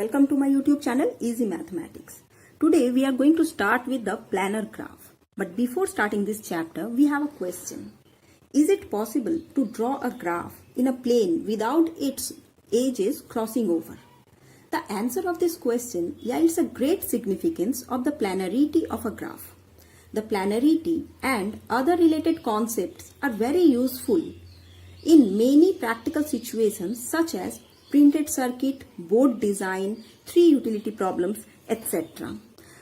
Welcome to my YouTube channel Easy Mathematics. Today we are going to start with the planar graph. But before starting this chapter, we have a question. Is it possible to draw a graph in a plane without its edges crossing over? The answer of this question yields a great significance of the planarity of a graph. The planarity and other related concepts are very useful in many practical situations such as printed circuit, board design, 3 utility problems, etc.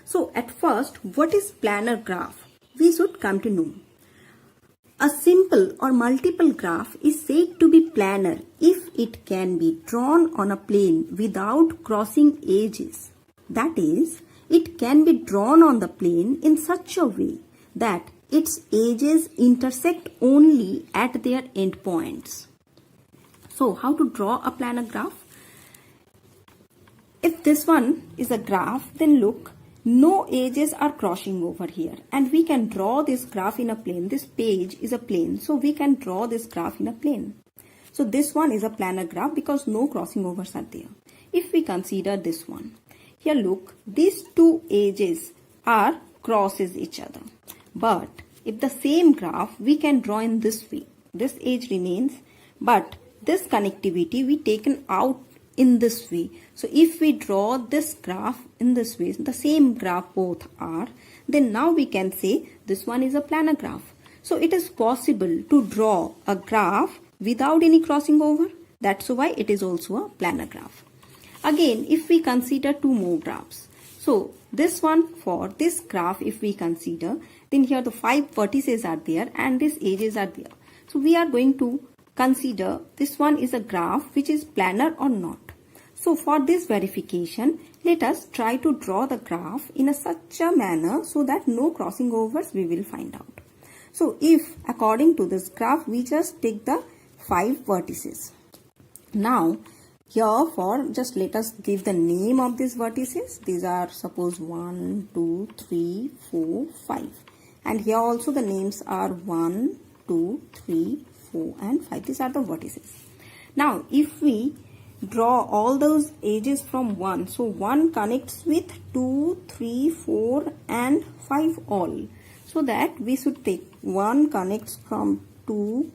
So at first, what is planar graph? We should come to know. A simple or multiple graph is said to be planar if it can be drawn on a plane without crossing edges. That is, it can be drawn on the plane in such a way that its edges intersect only at their endpoints. So, how to draw a planar graph? If this one is a graph, then look, no edges are crossing over here, and we can draw this graph in a plane. This page is a plane, so we can draw this graph in a plane. So this one is a planar graph because no crossing overs are there. If we consider this one, here look, these two edges are crosses each other. But if the same graph we can draw in this way, this edge remains, but this connectivity we taken out in this way. So if we draw this graph in this way, the same graph both are, then now we can say this one is a planar graph. So it is possible to draw a graph without any crossing over. That's why it is also a planar graph. Again, if we consider two more graphs. So this one, for this graph if we consider, then here the 5 vertices are there and these edges are there. So we are going to consider this one is a graph which is planar or not. So for this verification, let us try to draw the graph in such a manner so that no crossing overs we will find out. So if according to this graph we just take the 5 vertices. Now here for just let us give the name of these vertices. These are suppose 1, 2, 3, 4, 5. And here also the names are 1, 2, 3, 4 and 5. These are the vertices. Now if we draw all those edges from 1, so 1 connects with 2, 3, 4 and 5 all. So that we should take 1 connects from 2,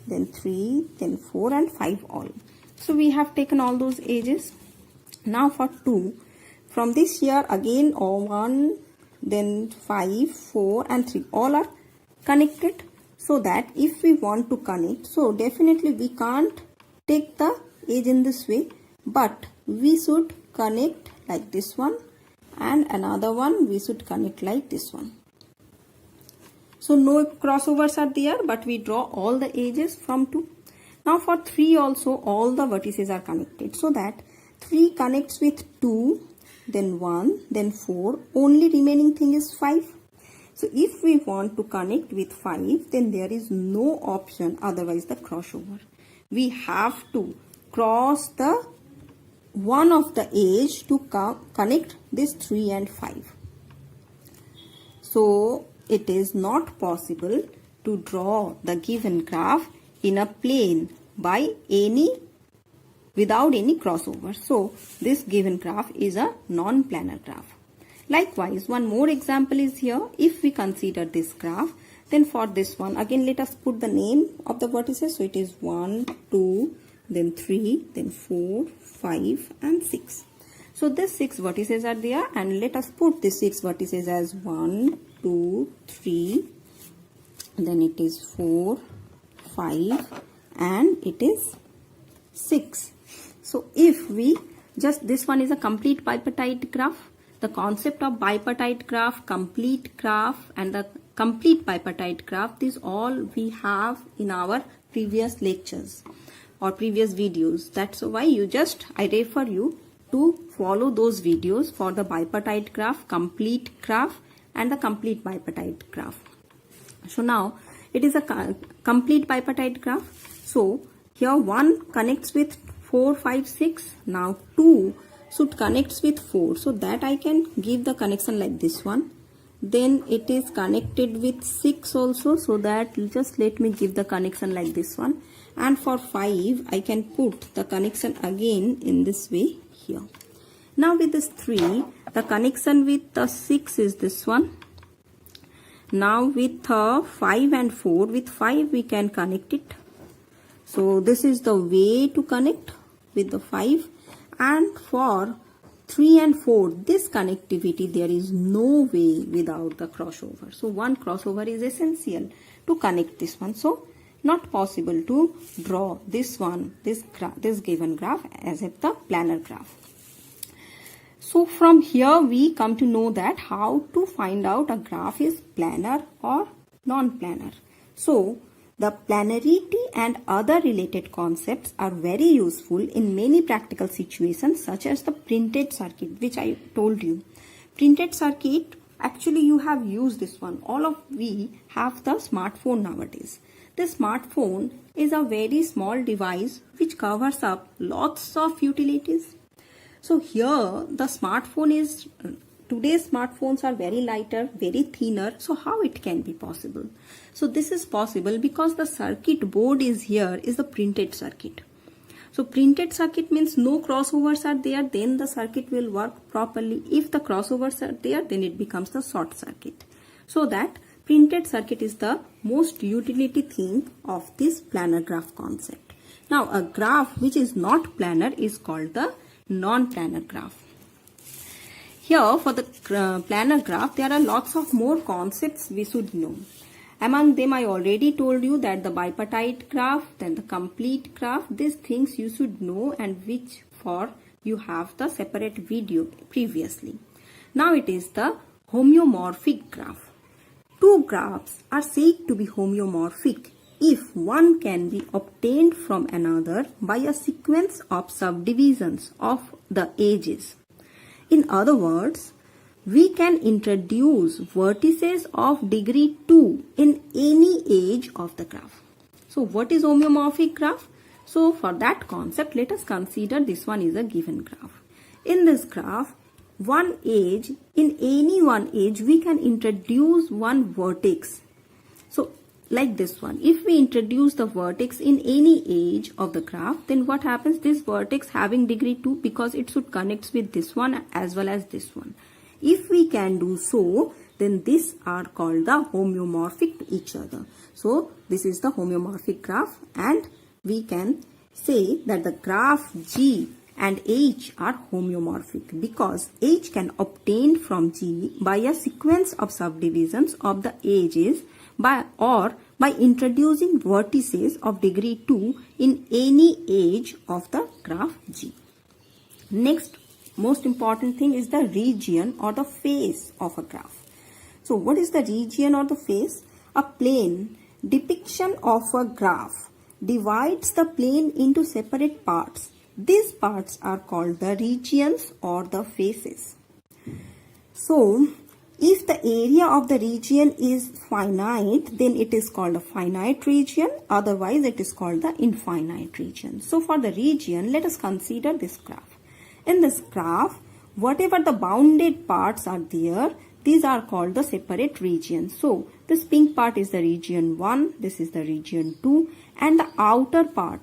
then 3, then 4 and 5 all. So we have taken all those edges. Now for 2, from this here again 1, then 5, 4 and 3 all are connected. So that if we want to connect, so definitely we can't take the edge in this way, but we should connect like this one and another one we should connect like this one. So no crossovers are there, but we draw all the edges from 2. Now for 3 also all the vertices are connected, so that 3 connects with 2, then 1, then 4, only remaining thing is 5. So if we want to connect with 5, then there is no option otherwise the crossover. We have to cross the one of the edge to connect this 3 and 5. So it is not possible to draw the given graph in a plane without any crossover. So this given graph is a non-planar graph. Likewise, one more example is here. If we consider this graph, then for this one, again let us put the name of the vertices. So it is 1, 2, then 3, then 4, 5 and 6. So these 6 vertices are there, and let us put these 6 vertices as 1, 2, 3, then it is 4, 5 and it is 6. So if we this one is a complete bipartite graph. The concept of bipartite graph, complete graph and the complete bipartite graph, these all we have in our previous lectures or previous videos. That's why I refer you to follow those videos for the bipartite graph, complete graph and the complete bipartite graph. So now it is a complete bipartite graph. So here 1 connects with 4, 5, 6. Now 2 should connects with 4. So that I can give the connection like this one. Then it is connected with 6 also. So that just let me give the connection like this one. And for 5 I can put the connection again in this way here. Now with this 3, the connection with the 6 is this one. Now with 5 and 4, with 5 we can connect it. So this is the way to connect with the 5. And for 3 and 4, this connectivity, there is no way without the crossover. So one crossover is essential to connect this one. So not possible to draw this one, this given graph as the planar graph. So from here we come to know that how to find out a graph is planar or non-planar. So the planarity and other related concepts are very useful in many practical situations, such as the printed circuit, which I told you. Printed circuit, actually you have used this one. All of we have the smartphone nowadays. The smartphone is a very small device which covers up lots of utilities. So here the smartphone is, today's smartphones are very lighter, very thinner. So how it can be possible? So this is possible because the circuit board is here is the printed circuit. So printed circuit means no crossovers are there, then the circuit will work properly. If the crossovers are there, then it becomes the short circuit. So that printed circuit is the most utility thing of this planar graph concept. Now a graph which is not planar is called the non-planar graph. Here for the planar graph, there are lots of more concepts we should know. Among them, I already told you that the bipartite graph, then the complete graph, these things you should know, and which for you have the separate video previously. Now it is the homeomorphic graph. Two graphs are said to be homeomorphic if one can be obtained from another by a sequence of subdivisions of the edges. In other words, we can introduce vertices of degree 2 in any edge of the graph. So what is homeomorphic graph? So for that concept, let us consider this one is a given graph. In this graph, one edge, in any one edge, we can introduce one vertex. So like this one, if we introduce the vertex in any edge of the graph, then what happens? This vertex having degree 2 because it should connect with this one as well as this one. If we can do so, then these are called the homeomorphic to each other. So this is the homeomorphic graph, and we can say that the graph G and H are homeomorphic because H can obtain from G by a sequence of subdivisions of the edges by introducing vertices of degree 2 in any edge of the graph G. Next most important thing is the region or the face of a graph. So what is the region or the face? A plane depiction of a graph divides the plane into separate parts. These parts are called the regions or the faces. So if the area of the region is finite, then it is called a finite region. Otherwise, it is called the infinite region. So for the region, let us consider this graph. In this graph, whatever the bounded parts are there, these are called the separate regions. So this pink part is the region 1, this is the region 2, and the outer part,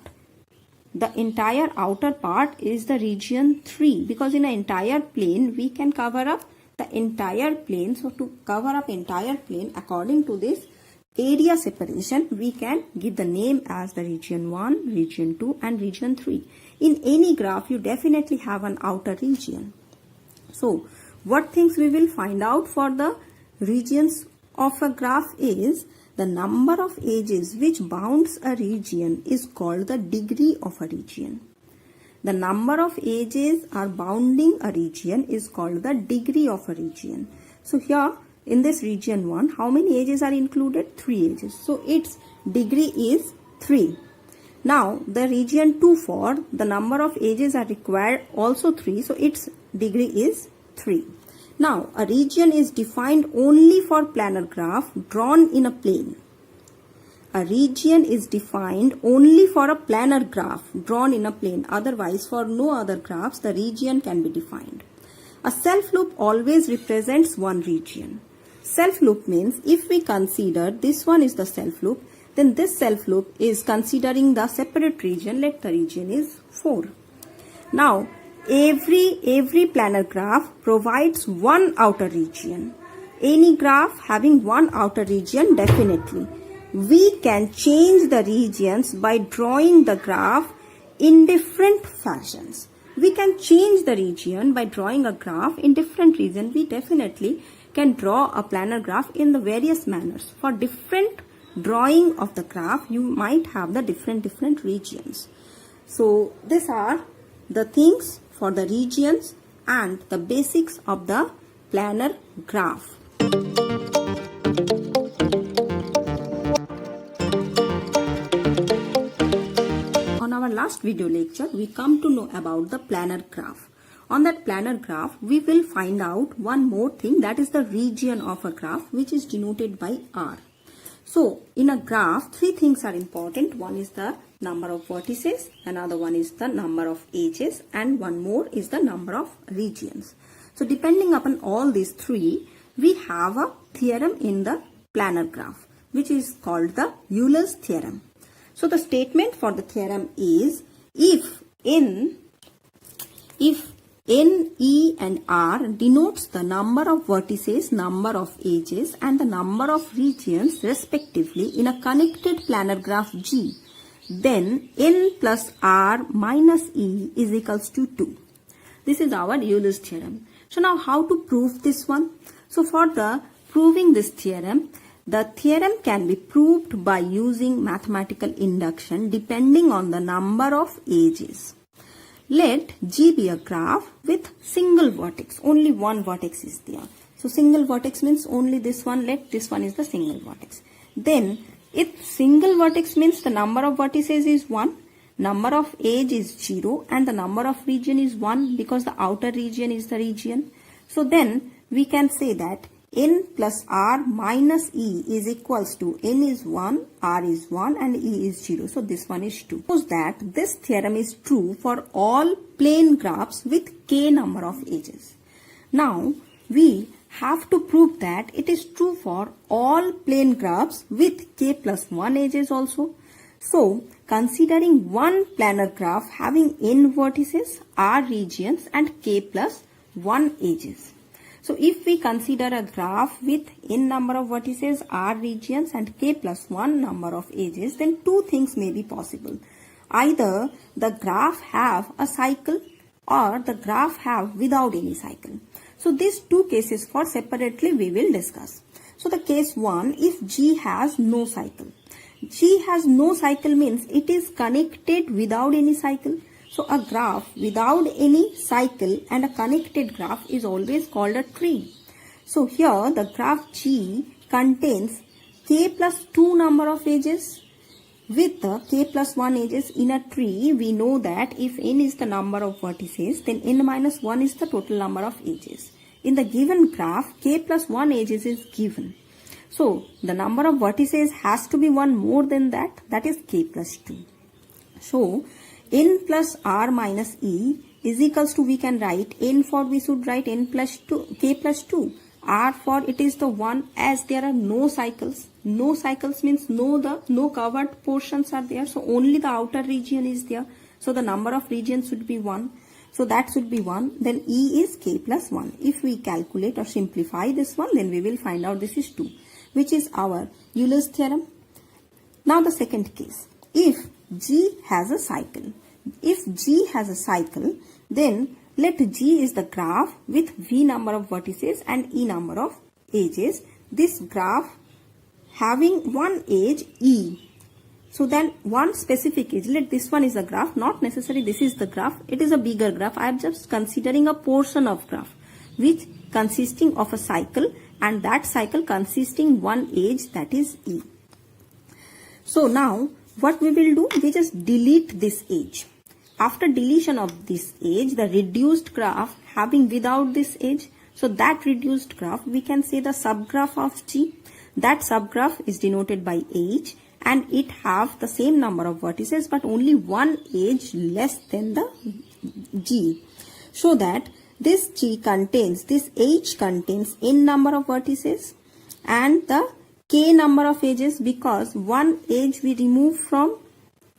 the entire outer part is the region 3, because in an entire plane we can cover up the entire plane. So to cover up entire plane, according to this area separation, we can give the name as the region 1, region 2 and region 3. In any graph, you definitely have an outer region. So what things we will find out for the regions of a graph is the number of edges which bounds a region is called the degree of a region. The number of edges are bounding a region is called the degree of a region. So here in this region 1, how many edges are included? 3 edges. So its degree is 3. Now the region 2 for the number of edges are required also 3. So its degree is 3. Now a region is defined only for planar graph drawn in a plane. A region is defined only for a planar graph drawn in a plane. Otherwise, for no other graphs, the region can be defined. A self-loop always represents one region. Self-loop means if we consider this one is the self-loop, then this self-loop is considering the separate region. Let the region is 4. Now, every planar graph provides one outer region. Any graph having one outer region, definitely. We can change the regions by drawing the graph in different fashions. We can change the region by drawing a graph in different regions. We definitely can draw a planar graph in the various manners. For different drawing of the graph, you might have the different regions. So these are the things for the regions and the basics of the planar graph. On our last video lecture, we come to know about the planar graph. On that planar graph, we will find out one more thing, that is the region of a graph, which is denoted by R. So in a graph, three things are important. One is the number of vertices, another one is the number of edges, and one more is the number of regions. So depending upon all these three, we have a theorem in the planar graph, which is called the Euler's theorem. So the statement for the theorem is, if N, E and R denotes the number of vertices, number of edges, and the number of regions respectively in a connected planar graph G, then N plus R minus E is equals to 2. This is our Euler's theorem. So now how to prove this one? So for the proving this theorem, the theorem can be proved by using mathematical induction depending on the number of edges. Let G be a graph with single vertex. Only one vertex is there. So single vertex means only this one. Let this one is the single vertex. Then if single vertex means the number of vertices is 1, number of edge is 0, and the number of region is 1 because the outer region is the region. So then we can say that N plus R minus E is equals to N is 1, R is 1 and E is 0. So this one is 2. Suppose that this theorem is true for all plane graphs with k number of edges. Now we have to prove that it is true for all plane graphs with k plus 1 edges also. So considering one planar graph having n vertices, r regions and k plus 1 edges. So if we consider a graph with n number of vertices, r regions and k plus 1 number of edges, then two things may be possible. Either the graph have a cycle or the graph have without any cycle. So these two cases for separately we will discuss. So the case 1, if G has no cycle. G has no cycle means it is connected without any cycle. So a graph without any cycle and a connected graph is always called a tree. So here the graph G contains k plus 2 number of edges. With the k plus 1 edges in a tree, we know that if n is the number of vertices, then n minus 1 is the total number of edges. In the given graph, k plus 1 edges is given. So the number of vertices has to be one more than that, that is k plus 2. So n plus r minus e is equals to, we can write n for, we should write n plus 2, k plus 2. R for it is the 1, as there are no cycles. No cycles means no covered portions are there. So only the outer region is there. So the number of regions should be 1. So that should be 1. Then E is k plus 1. If we calculate or simplify this one, then we will find out this is 2, which is our Euler's theorem. Now the second case. If G has a cycle. If G has a cycle, then let G is the graph with V number of vertices and E number of edges. This graph having one edge E. So then one specific edge, let this one is a graph, not necessarily this is the graph, it is a bigger graph. I am just considering a portion of graph which consisting of a cycle, and that cycle consisting one edge, that is E. So now what we will do, we just delete this edge. After deletion of this edge, the reduced graph having without this edge, so that reduced graph we can say the subgraph of G. That subgraph is denoted by H and it have the same number of vertices but only one edge less than the G. So that this G contains, this H contains n number of vertices and the k number of edges, because one edge we remove from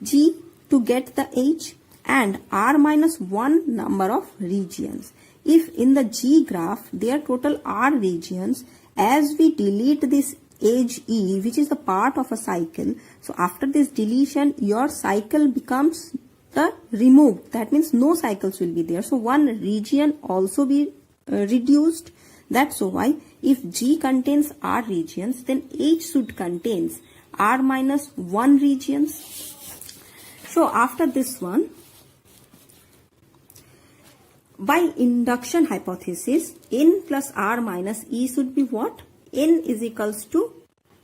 G to get the H, and r minus 1 number of regions. If in the G graph there total are regions, as we delete this edge E, which is the part of a cycle, so after this deletion your cycle becomes the removed. That means no cycles will be there. So one region also be reduced. That's why if G contains R regions, then H should contains R minus 1 regions. So after this one, by induction hypothesis, N plus R minus E should be what? N is equals to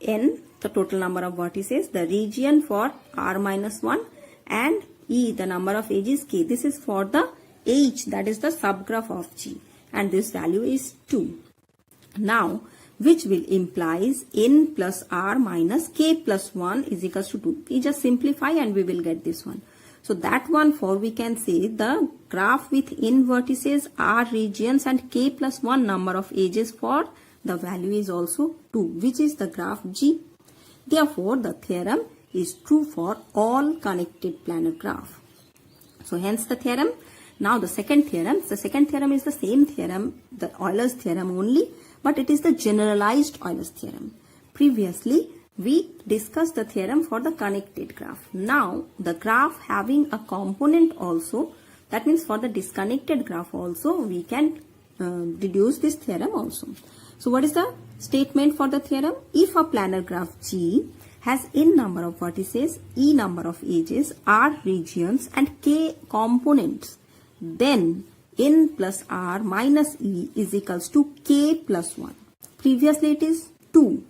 N, the total number of vertices, the region for R minus 1, and E, the number of edges K. This is for the H, that is the subgraph of G, and this value is 2. Now, which will implies N plus R minus K plus 1 is equals to 2. We just simplify and we will get this one. So that one for we can say the graph with N vertices, R regions and K plus 1 number of edges for the value is also 2, which is the graph G. Therefore, the theorem is true for all connected planar graph. So hence the theorem. Now the second theorem is the same theorem, the Euler's theorem only, but it is the generalized Euler's theorem. Previously, we discussed the theorem for the connected graph. Now, the graph having a component also, that means for the disconnected graph also, we can deduce this theorem also. So, what is the statement for the theorem? If a planar graph G has N number of vertices, E number of edges, R regions and K components, then N plus R minus E is equals to K plus 1. Previously it is 2.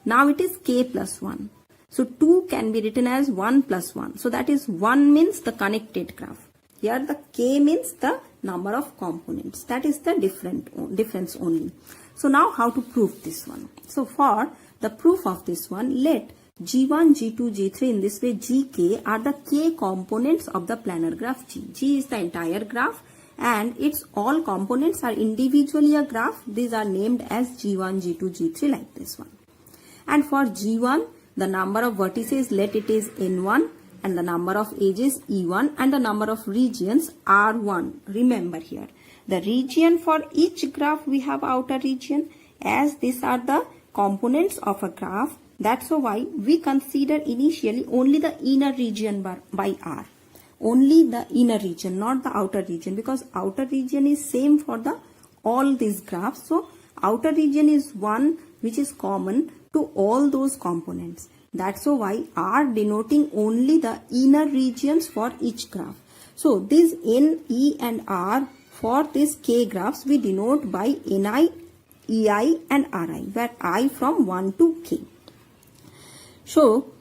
Now it is K plus 1. So 2 can be written as 1 plus 1. So that is 1 means the connected graph. Here the K means the number of components. That is the difference only. So now how to prove this one? So for the proof of this one, let G1, G2, G3 in this way Gk are the K components of the planar graph G. G is the entire graph and its all components are individually a graph. These are named as G1, G2, G3 like this one. And for G1, the number of vertices, let it is N1 and the number of edges E1 and the number of regions R1. Remember here, the region for each graph we have outer region, as these are the components of a graph. That's why we consider initially only the inner region by R. Only the inner region, not the outer region, because outer region is same for the all these graphs. So outer region is one which is common to all those components. That's why R denoting only the inner regions for each graph. So these N, E and R for these K graphs we denote by Ni, Ei and Ri, where I from 1 to K. So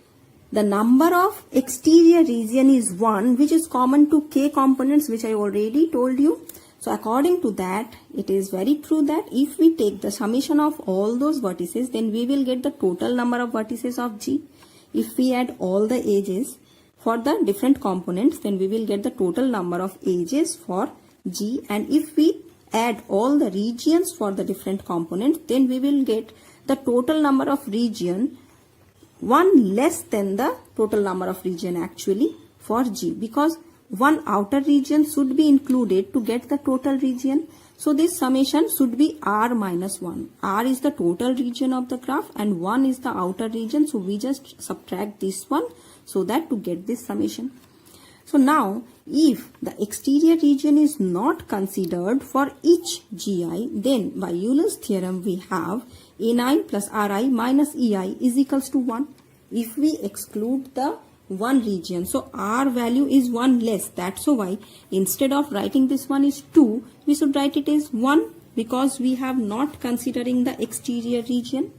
the number of exterior region is 1, which is common to K components, which I already told you. So according to that, it is very true that if we take the summation of all those vertices, then we will get the total number of vertices of G. If we add all the edges for the different components, then we will get the total number of edges for G. And if we add all the regions for the different components, then we will get the total number of region, one less than the total number of region actually for G, because one outer region should be included to get the total region. So this summation should be R minus 1. R is the total region of the graph and 1 is the outer region. So we just subtract this one so that to get this summation. So now if the exterior region is not considered for each Gi, then by Euler's theorem we have Ni plus Ri minus Ei is equals to 1. If we exclude the one region, so R value is 1 less. That's why instead of writing this one is 2, we should write it as 1, because we have not considering the exterior region.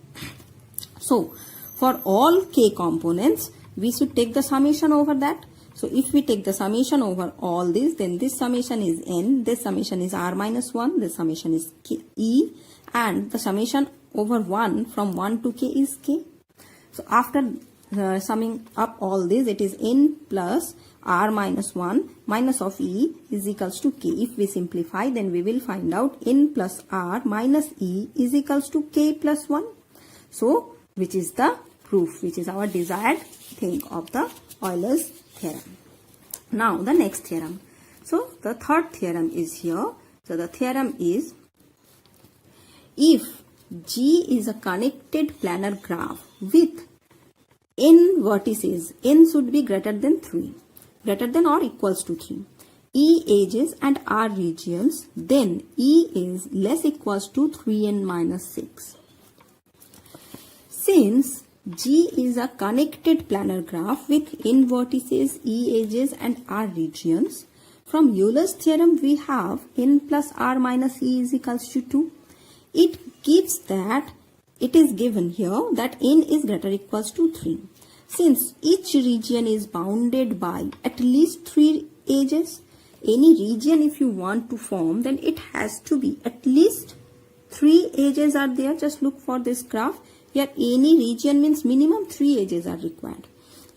So for all K components, we should take the summation over that. So if we take the summation over all this, then this summation is N, this summation is R minus 1, this summation is K, E, and the summation over 1 from 1 to K is K. So after summing up all this, it is N plus R minus 1 minus of E is equals to K. If we simplify, then we will find out N plus R minus E is equals to K plus 1. So which is the proof, which is our desired thing of the Euler's theorem. Now the next theorem. So the third theorem is here. So the theorem is, if G is a connected planar graph with n vertices, n should be greater than 3, greater than or equals to 3, E edges and R regions, then E is less equals to 3n minus 6. Since G is a connected planar graph with n vertices, E edges and R regions, from Euler's theorem we have n plus R minus E is equals to 2. It gives that, it is given here that n is greater or equals to 3. Since each region is bounded by at least 3 edges, any region if you want to form, then it has to be at least 3 edges are there. Just look for this graph. Here any region means minimum 3 edges are required.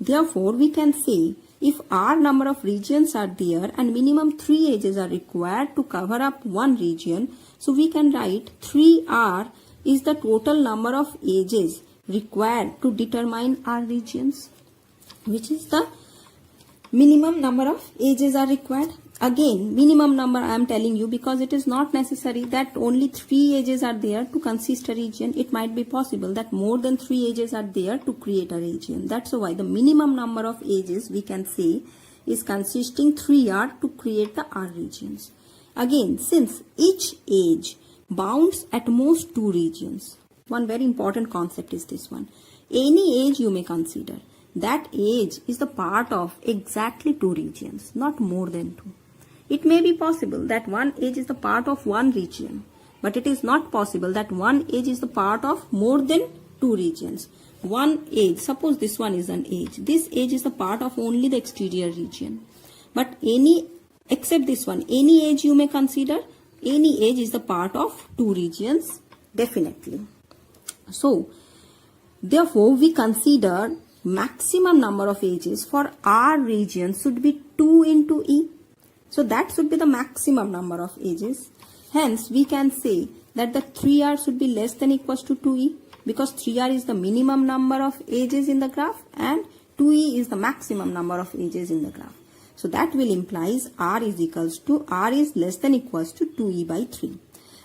Therefore, we can say if R number of regions are there and minimum 3 edges are required to cover up one region, so we can write 3R is the total number of edges required to determine R regions, which is the minimum number of edges are required. Again, minimum number I am telling you because it is not necessary that only 3 edges are there to consist a region. It might be possible that more than 3 edges are there to create a region. That's why the minimum number of edges we can say is consisting 3R to create the R regions. Again, since each edge bounds at most 2 regions, one very important concept is this one. Any edge you may consider, that edge is the part of exactly 2 regions, not more than 2. It may be possible that one edge is the part of one region, but it is not possible that one edge is the part of more than 2 regions. One edge, suppose this one is an edge. This edge is the part of only the exterior region. But except this one, any edge you may consider, any edge is the part of 2 regions, definitely. So, therefore, we consider maximum number of edges for R region should be 2 into E. So that should be the maximum number of edges. Hence, we can say that the 3R should be less than equals to 2E because 3R is the minimum number of edges in the graph and 2E is the maximum number of edges in the graph. So that will implies R is less than equals to 2E by 3.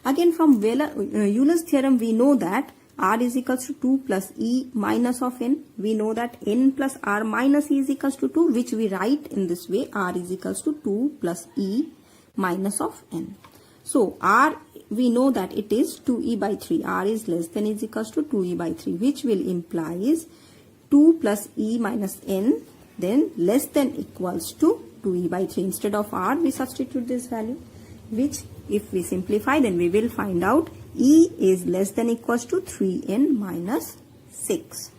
Again, from Euler's theorem, we know that R is equals to 2 plus E minus of N. We know that N plus R minus E is equals to 2, which we write in this way. R is equals to 2 plus E minus of N. So, R, we know that it is 2E by 3. R is less than is equals to 2E by 3, which will implies 2 plus E minus N, then less than equals to 2E by 3. Instead of R, we substitute this value, which if we simplify, then we will find out E is less than equals to 3n minus 6.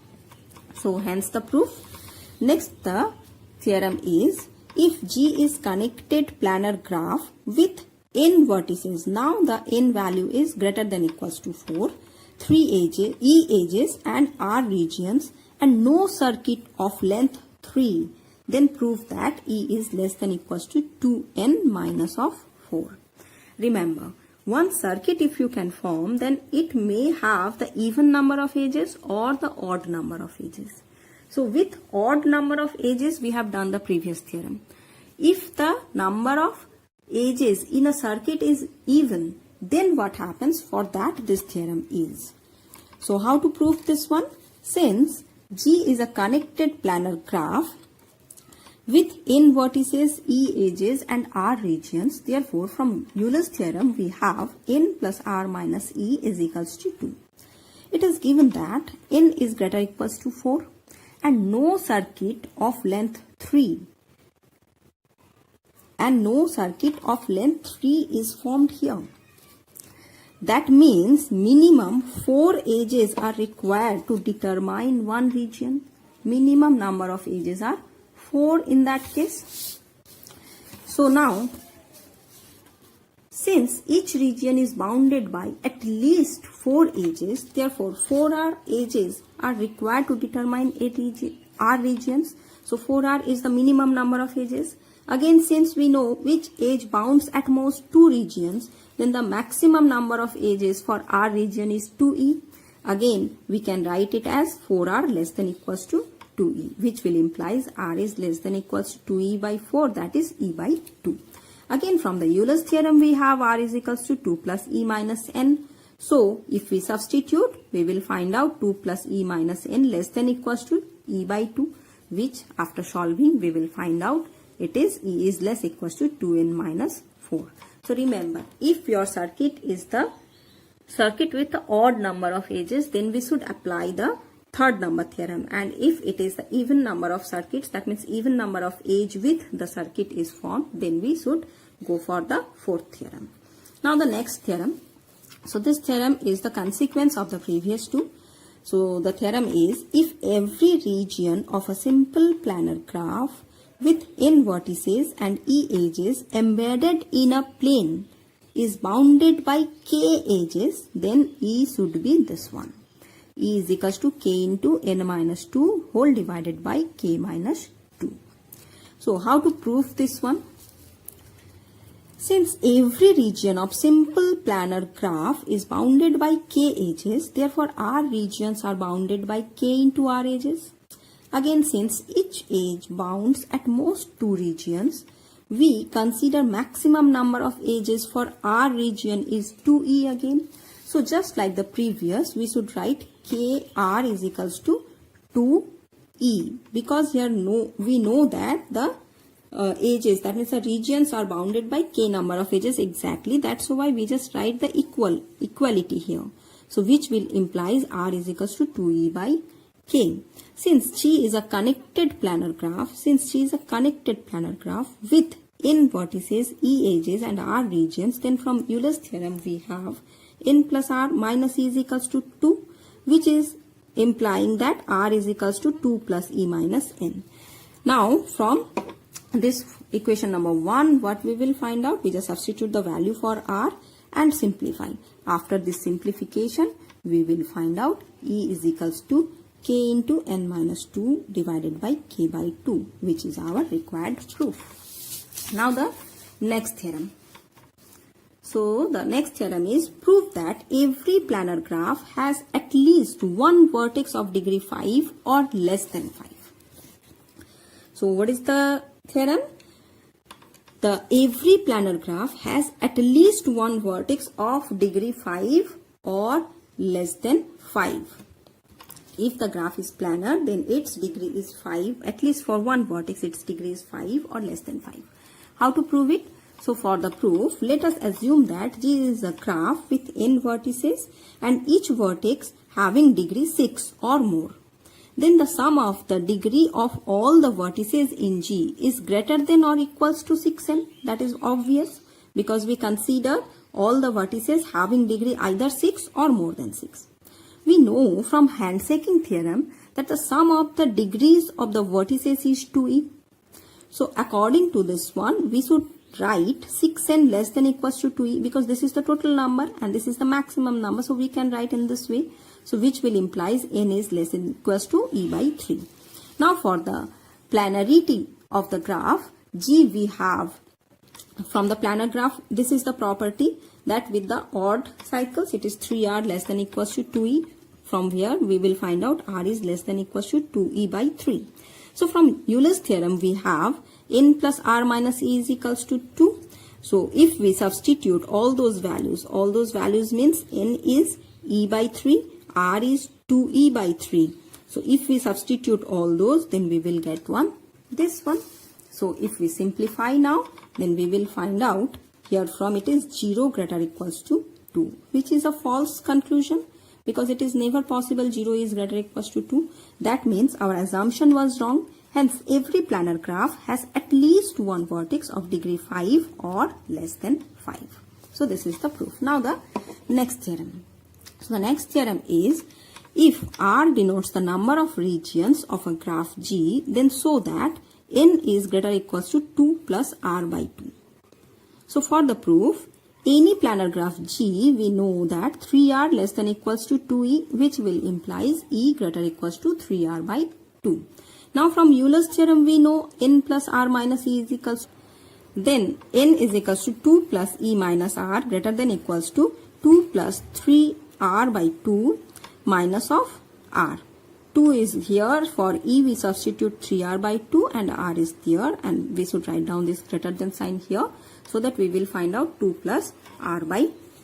So hence the proof. Next, the theorem is, if G is connected planar graph with n vertices, now the n value is greater than equals to 4, 3 edges, E edges and R regions and no circuit of length 3, then prove that E is less than equals to 2n minus of 4. Remember, one circuit if you can form, then it may have the even number of edges or the odd number of edges. So with odd number of edges, we have done the previous theorem. If the number of edges in a circuit is even, then what happens? For that, this theorem is. So how to prove this one? Since G is a connected planar graph with n vertices, E edges and R regions, therefore from Euler's theorem we have n plus R minus E is equals to 2. It is given that n is greater or equals to 4 and no circuit of length 3 is formed here. That means minimum 4 edges are required to determine one region. Minimum number of edges are 4 in that case. So now, since each region is bounded by at least 4 edges, therefore 4R edges are required to determine R regions. So 4R is the minimum number of edges. Again, since we know which edge bounds at most 2 regions, then the maximum number of edges for R region is 2E. Again, we can write it as 4R less than equals to 2e, which will implies r is less than equals to 2e by 4, that is e by 2. Again, from the Euler's theorem, we have r is equals to 2 plus e minus n. So, if we substitute, we will find out 2 plus e minus n less than equals to e by 2, which after solving, we will find out it is e is less equals to 2n minus 4. So, remember, if your circuit is the circuit with the odd number of edges, then we should apply the third number theorem. And if it is the even number of circuits, that means even number of edge with the circuit is formed, then we should go for the fourth theorem. Now the next theorem. So this theorem is the consequence of the previous two. So the theorem is, if every region of a simple planar graph with n vertices and e edges embedded in a plane is bounded by k edges, then E should be this one. E is equals to k into n minus 2 whole divided by k minus 2. So how to prove this one? Since every region of simple planar graph is bounded by k edges, therefore R regions are bounded by k into R edges. Again, since each edge bounds at most 2 regions, we consider maximum number of edges for R region is 2e again. So just like the previous, we should write kr is equals to 2e, because here we know that the edges, that means the regions are bounded by k number of edges exactly. That's why we just write the equality here. So which will implies R is equals to 2e by k. Since G is a connected planar graph, with n vertices, e edges and R regions, then from Euler's theorem we have n plus R minus E is equals to 2, which is implying that R is equals to 2 plus E minus n. Now from this equation number 1, what we will find out? We just substitute the value for R and simplify. After this simplification, we will find out E is equals to k into n minus 2 divided by k by 2, which is our required proof. Now the next theorem. So the next theorem is, prove that every planar graph has at least one vertex of degree 5 or less than 5. So what is the theorem? The every planar graph has at least one vertex of degree 5 or less than 5. If the graph is planar, then its degree is 5, at least for one vertex its degree is 5 or less than 5. How to prove it? So for the proof, let us assume that G is a graph with n vertices and each vertex having degree 6 or more. Then the sum of the degree of all the vertices in G is greater than or equals to 6n. That is obvious because we consider all the vertices having degree either 6 or more than 6. We know from handshaking theorem that the sum of the degrees of the vertices is 2e. So according to this one, we should write 6n less than equals to 2e, because this is the total number and this is the maximum number. So we can write in this way. So which will implies n is less than equals to e by 3. Now for the planarity of the graph, G we have from the planar graph, this is the property that with the odd cycles it is 3r less than equals to 2e. From here we will find out r is less than equals to 2e by 3. So from Euler's theorem we have n plus r minus e is equals to 2. So if we substitute all those values means n is e by 3, r is 2e by 3. So if we substitute all those, then we will get this one. So if we simplify now, then we will find out here from it is 0 greater equals to 2, which is a false conclusion because it is never possible 0 is greater equals to 2. That means our assumption was wrong. Hence, every planar graph has at least one vertex of degree 5 or less than 5. So this is the proof. Now the next theorem. So the next theorem is, if R denotes the number of regions of a graph G, then so that n is greater equals to 2 plus r by 2. So for the proof, any planar graph G, we know that 3r less than equals to 2e, which will implies e greater equals to 3r by 2. Now from Euler's theorem, we know n plus r minus e is equals to, then n is equals to 2 plus e minus r greater than equals to 2 plus 3r by 2 minus of r. 2 is here. For E we substitute 3r by 2 and r is there, and we should write down this greater than sign here so that we will find out 2 plus r by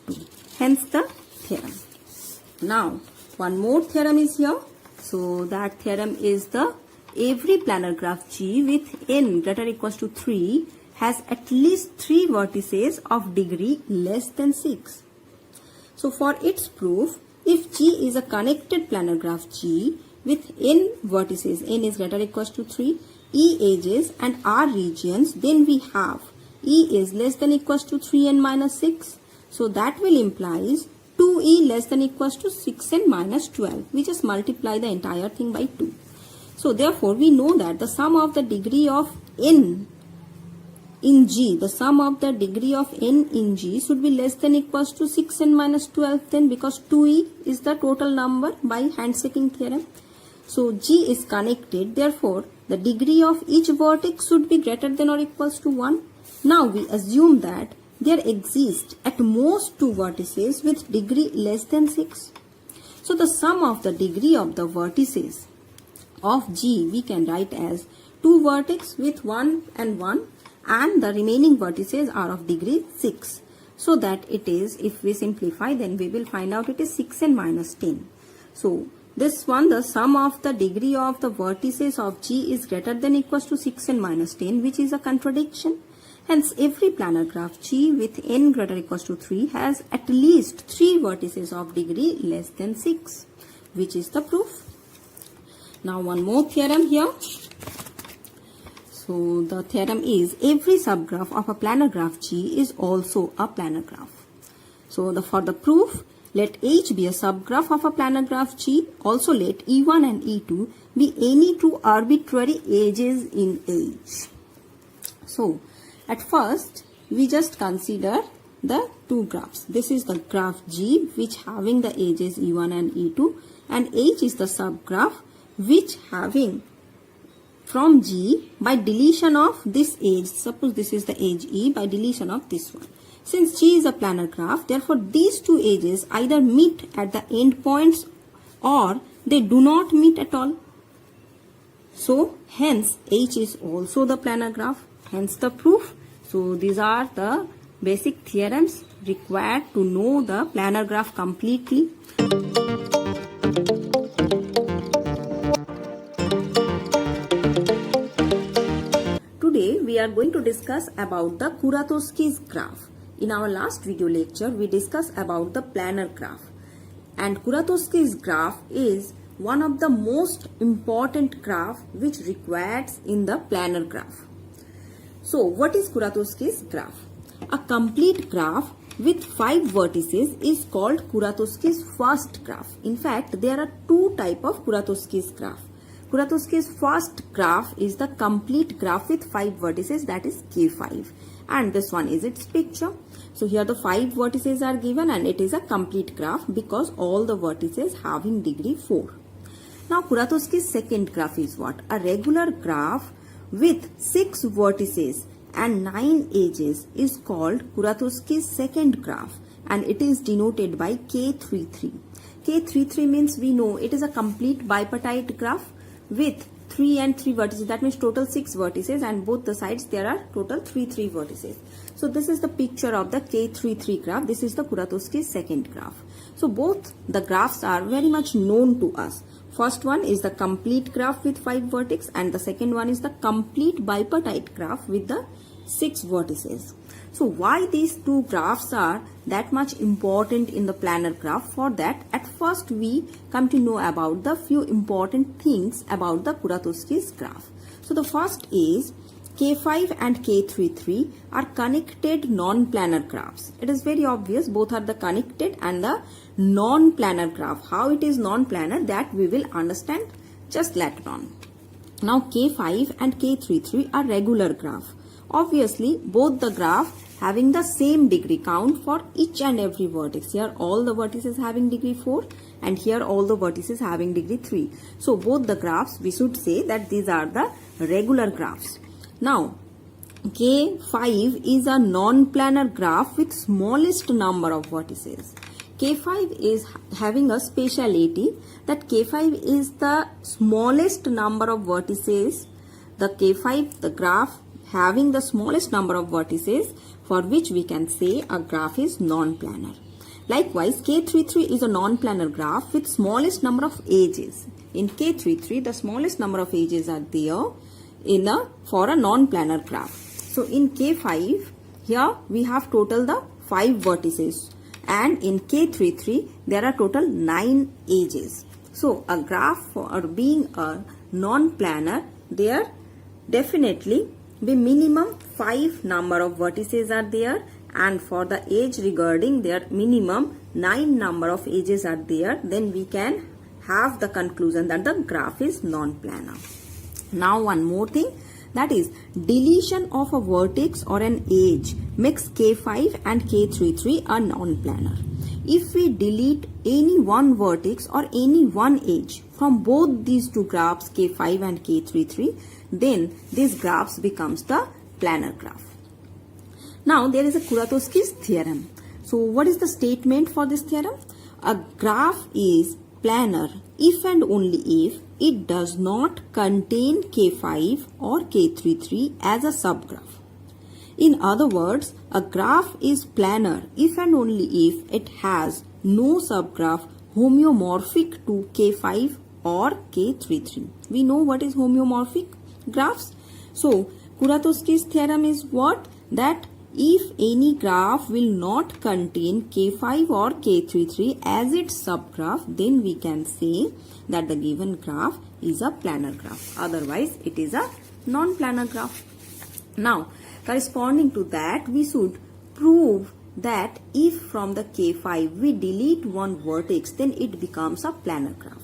2. Hence the theorem. Now one more theorem is here. So that theorem is the every planar graph G with n greater or equals to 3 has at least 3 vertices of degree less than 6. So for its proof, if G is a connected planar graph G with n vertices, n is greater or equals to 3, E edges and R regions, then we have E is less than equals to 3n minus 6. So that will implies 2E less than equals to 6n minus 12. We just multiply the entire thing by 2. So therefore we know that the sum of the degree of n in G, the sum of the degree of n in G should be less than equals to 6n minus 12 then, because 2E is the total number by handshaking theorem. So G is connected, therefore the degree of each vertex should be greater than or equals to 1. Now we assume that there exist at most 2 vertices with degree less than 6. So the sum of the degree of the vertices of G we can write as 2 vertex with 1 and 1, and the remaining vertices are of degree 6. So that it is, if we simplify, then we will find out it is 6n minus 10. So this one, the sum of the degree of the vertices of G is greater than equals to 6n minus 10, which is a contradiction. Hence every planar graph G with n greater or equals to 3 has at least 3 vertices of degree less than 6, which is the proof. Now one more theorem here. So the theorem is every subgraph of a planar graph G is also a planar graph. So for the proof, let H be a subgraph of a planar graph G. Also let E1 and E2 be any two arbitrary edges in H. So at first we just consider the two graphs. This is the graph G which having the edges E1 and E2, and H is the subgraph which having from G by deletion of this edge. Suppose this is the edge E, by deletion of this one. Since G is a planar graph, therefore these two edges either meet at the endpoints or they do not meet at all. So hence H is also the planar graph, hence the proof. So these are the basic theorems required to know the planar graph completely. Today we are going to discuss about the Kuratowski's graph. In our last video lecture we discussed about the planar graph, and Kuratowski's graph is one of the most important graph which requires in the planar graph. So what is Kuratowski's graph? A complete graph with 5 vertices is called Kuratowski's first graph. In fact, there are two types of Kuratowski's graph. Kuratowski's first graph is the complete graph with 5 vertices, that is K5, and this one is its picture. So here the 5 vertices are given and it is a complete graph because all the vertices having degree 4. Now Kuratowski's second graph is what? A regular graph with 6 vertices and 9 edges is called Kuratowski's second graph, and it is denoted by K33. K33 means we know it is a complete bipartite graph with 3 and 3 vertices. That means total 6 vertices, and both the sides there are total 3 vertices. So this is the picture of the K33 graph. This is the Kuratowski's second graph. So both the graphs are very much known to us. First one is the complete graph with 5 vertices, and the second one is the complete bipartite graph with the 6 vertices. So why these two graphs are that much important in the planar graph? For that, at first we come to know about the few important things about the Kuratowski's graph. So the first is K5 and K33 are connected non-planar graphs. It is very obvious, both are the connected and the non-planar graph. How it is non-planar, that we will understand just later on. Now K5 and K33 are regular graph. Obviously both the graph having the same degree count for each and every vertex. Here all the vertices having degree 4 and here all the vertices having degree 3. So both the graphs we should say that these are the regular graphs. Now K5 is a non-planar graph with smallest number of vertices. K5 is having a speciality that K5 is the smallest number of vertices. The K5, the graph having the smallest number of vertices, for which we can say a graph is non-planar. Likewise, K33 is a non-planar graph with smallest number of edges. In K33, the smallest number of edges are there for a non-planar graph. So in K5, here we have total the 5 vertices, and in K33 there are total 9 edges. So a graph for being a non-planar, there definitely be minimum 5 number of vertices are there, and for the edge regarding their minimum 9 number of edges are there, then we can have the conclusion that the graph is non-planar. Now one more thing, that is deletion of a vertex or an edge makes K5 and K33 a non-planar. If we delete any one vertex or any one edge from both these two graphs K5 and K33, then this graph becomes the planar graph. Now there is a Kuratowski's theorem. So what is the statement for this theorem? A graph is planar if and only if it does not contain K5 or K33 as a subgraph. In other words, a graph is planar if and only if it has no subgraph homeomorphic to K5 or K33. We know what is homeomorphic graphs. So Kuratowski's theorem is what? That if any graph will not contain K5 or K33 as its subgraph, then we can say that the given graph is a planar graph. Otherwise, it is a non-planar graph. Now, corresponding to that, we should prove that if from the K5 we delete one vertex, then it becomes a planar graph.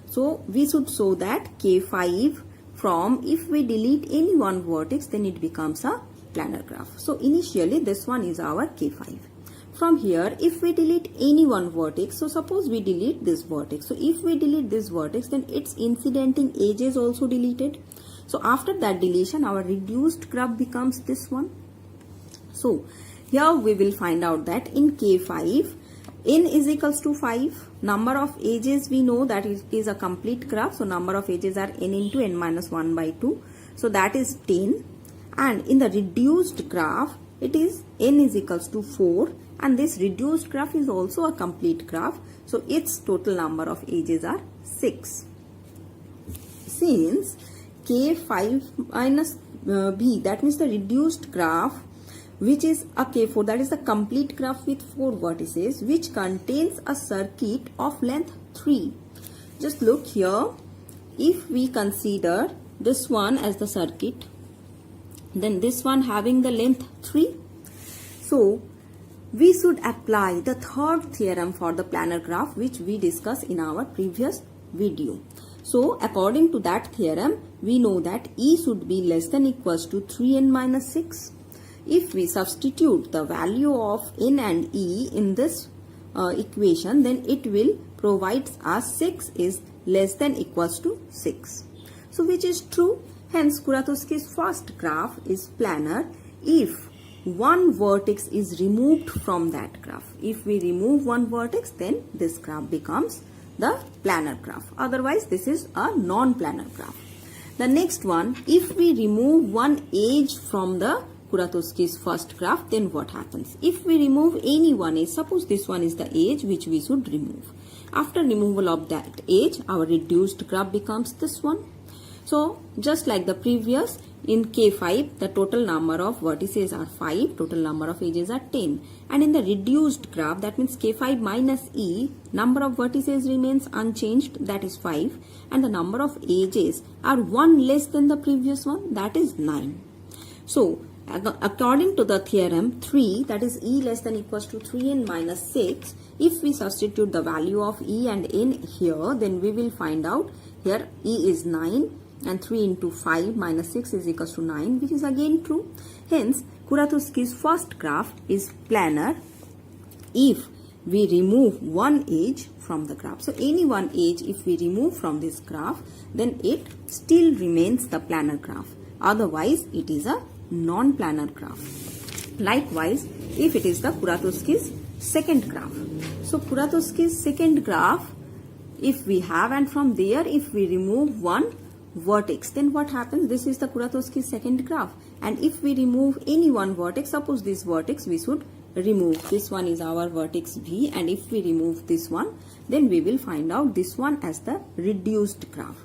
So, we should show that K5 from, if we delete any one vertex, then it becomes a planar graph. So initially this one is our K5. From here, if we delete any one vertex, so suppose we delete this vertex. So if we delete this vertex, then its incidenting edge is also deleted. So after that deletion, our reduced graph becomes this one. So here we will find out that in K5, n is equals to 5. Number of edges we know that it is a complete graph. So number of edges are n into n minus 1 by 2. So that is 10. And in the reduced graph, it is n is equals to 4, and this reduced graph is also a complete graph. So its total number of edges are 6. Since K5 minus B, that means the reduced graph, which is a K4, that is the complete graph with 4 vertices, which contains a circuit of length 3. Just look here, if we consider this one as the circuit, then this one having the length 3. So we should apply the third theorem for the planar graph, which we discussed in our previous video. So according to that theorem, we know that E should be less than equals to 3n minus 6. If we substitute the value of n and E in this equation, then it will provide us 6 is less than equals to 6. So which is true. Hence, Kuratowski's first graph is planar if one vertex is removed from that graph. If we remove one vertex, then this graph becomes the planar graph. Otherwise, this is a non-planar graph. The next one, if we remove one edge from the Kuratowski's first graph, then what happens? If we remove any one edge, suppose this one is the edge which we should remove. After removal of that edge, our reduced graph becomes this one. So, just like the previous, in K5, the total number of vertices are 5, total number of edges are 10. And in the reduced graph, that means K5 minus E, number of vertices remains unchanged, that is 5. And the number of edges are 1 less than the previous one, that is 9. So, according to the theorem 3, that is E less than equals to 3n minus 6, if we substitute the value of E and n here, then we will find out here E is 9. And 3 into 5 minus 6 is equals to 9, which is again true. Hence, Kuratowski's first graph is planar if we remove one edge from the graph. So, any one edge if we remove from this graph, then it still remains the planar graph. Otherwise, it is a non-planar graph. Likewise, if it is the Kuratowski's second graph. So Kuratowski's second graph, if we have, and from there if we remove one vertex, then what happens? This is the Kuratowski's second graph, and if we remove any one vertex, suppose this vertex we should remove, this one is our vertex V, and if we remove this one, then we will find out this one as the reduced graph.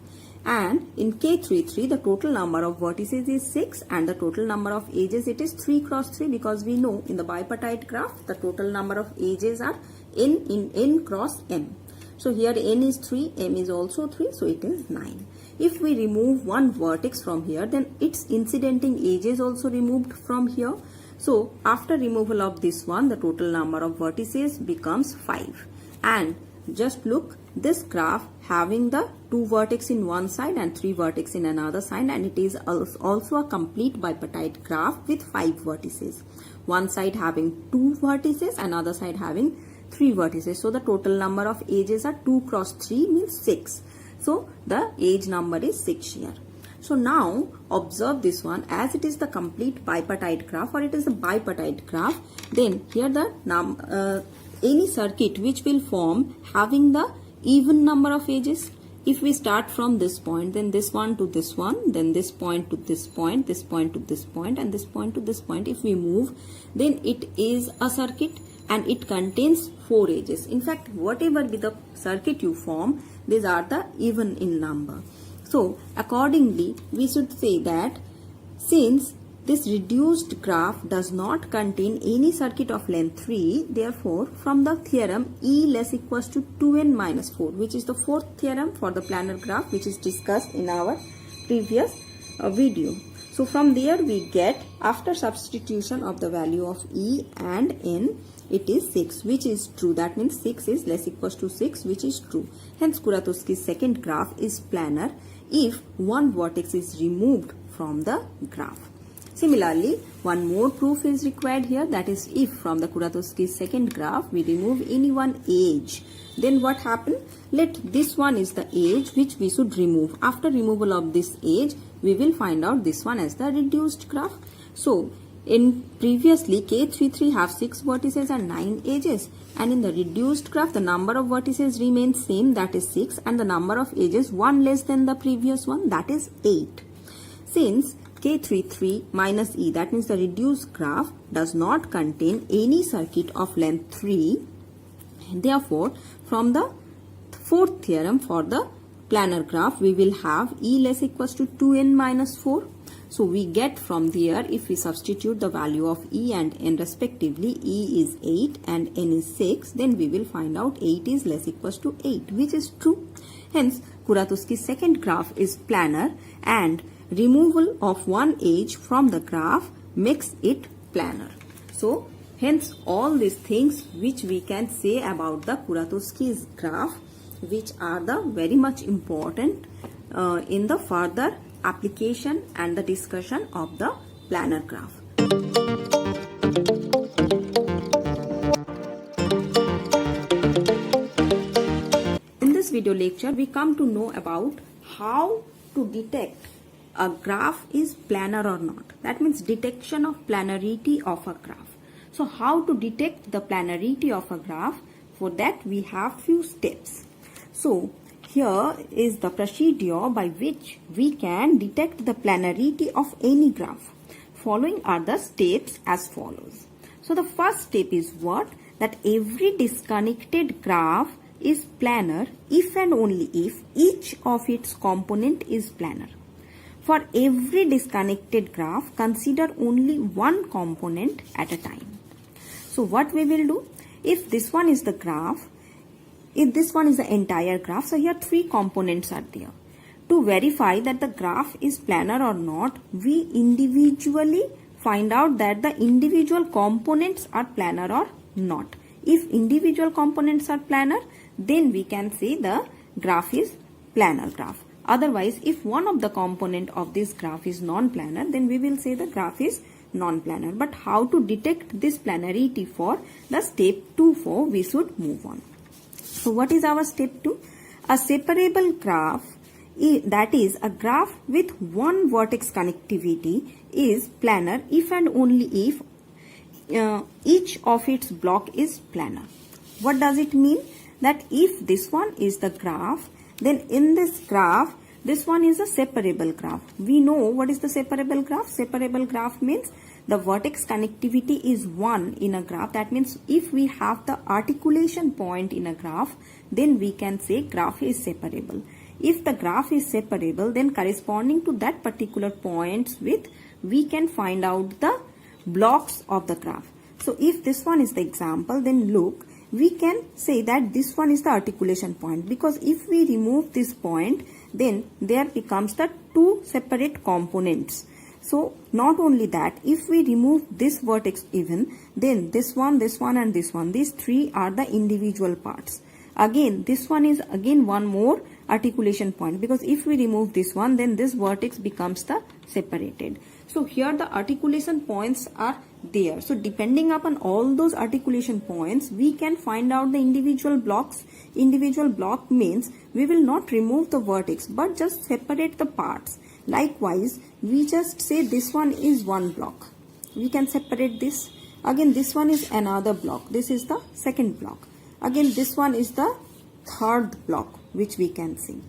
And in K33 the total number of vertices is 6 and the total number of edges, it is 3 cross 3, because we know in the bipartite graph the total number of edges are n cross m. So here n is 3, m is also 3, so it is 9. If we remove one vertex from here, then its incidenting edges also removed from here. So after removal of this one, the total number of vertices becomes 5. And just look, this graph having the 2 vertex in one side and 3 vertex in another side, and it is also a complete bipartite graph with 5 vertices. One side having 2 vertices, another side having 3 vertices. So the total number of edges are 2 cross 3 means 6. So the edge number is 6 here. So now observe this one, as it is the complete bipartite graph, or it is a bipartite graph, then here the any circuit which will form having the even number of edges. If we start from this point, then this one to this one, then this point to this point, this point to this point, and this point to this point, if we move, then it is a circuit and it contains 4 edges. In fact, whatever be the circuit you form, these are the even in number. So accordingly, we should say that since this reduced graph does not contain any circuit of length 3, therefore from the theorem E less equals to 2n minus 4, which is the fourth theorem for the planar graph, which is discussed in our previous video. So from there we get, after substitution of the value of E and n, it is 6, which is true. That means 6 is less equals to 6, which is true. Hence Kuratowski's second graph is planar if one vertex is removed from the graph. Similarly, one more proof is required here, that is if from the Kuratowski's second graph we remove any one edge, then what happens? Let this one is the edge which we should remove. After removal of this edge, we will find out this one as the reduced graph. So in previously K33 have 6 vertices and 9 edges, and in the reduced graph the number of vertices remains same, that is 6, and the number of edges 1 less than the previous one, that is 8. Since K33 minus E, that means the reduced graph, does not contain any circuit of length 3, therefore from the fourth theorem for the planar graph we will have E less equals to 2n minus 4. So we get from there, if we substitute the value of E and n respectively, E is 8 and n is 6, then we will find out 8 is less equals to 8, which is true. Hence Kuratowski's second graph is planar, and removal of one edge from the graph makes it planar. So hence all these things which we can say about the Kuratowski's graph, which are the very much important in the further application and the discussion of the planar graph. In this video lecture, we come to know about how to detect a graph is planar or not. That means detection of planarity of a graph. So how to detect the planarity of a graph? For that we have few steps. So here is the procedure by which we can detect the planarity of any graph. Following are the steps as follows. So the first step is what? That every disconnected graph is planar if and only if each of its component is planar. For every disconnected graph, consider only one component at a time. So what we will do? If this one is the graph, if this one is the entire graph, so here 3 components are there. To verify that the graph is planar or not, we individually find out that the individual components are planar or not. If individual components are planar, then we can say the graph is planar graph. Otherwise, if one of the component of this graph is non-planar, then we will say the graph is non-planar. But how to detect this planarity for the step 2 for we should move on. So what is our step 2? A separable graph, that is a graph with one vertex connectivity, is planar if and only if each of its block is planar. What does it mean? That if this one is the graph, then in this graph, this one is a separable graph. We know what is the separable graph. Separable graph means the vertex connectivity is 1 in a graph. That means if we have the articulation point in a graph, then we can say graph is separable. If the graph is separable, then corresponding to that particular points with, we can find out the blocks of the graph. So if this one is the example, then look, we can say that this one is the articulation point, because if we remove this point, then there becomes the two separate components. So not only that, if we remove this vertex even, then this one and this one, these three are the individual parts. Again, this one is again one more articulation point, because if we remove this one, then this vertex becomes the separated. So here the articulation points are there. So depending upon all those articulation points, we can find out the individual blocks. Individual block means we will not remove the vertex, but just separate the parts. Likewise, we just say this one is one block. We can separate this. Again, this one is another block. This is the second block. Again, this one is the third block, which we can see.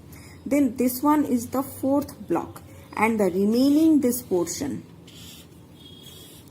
Then this one is the fourth block, and the remaining this portion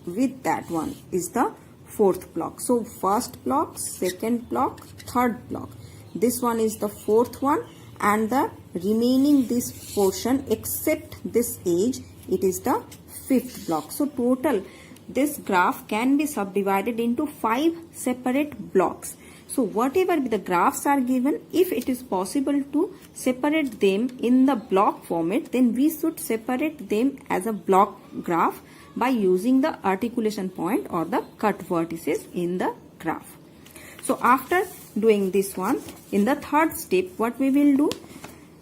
with that one is the fourth block. So first block, second block, third block. This one is the fourth one, and the remaining this portion except this edge, it is the fifth block. So total this graph can be subdivided into 5 separate blocks. So whatever the graphs are given, if it is possible to separate them in the block format, then we should separate them as a block graph by using the articulation point or the cut vertices in the graph. So after doing this one, in the third step, what we will do,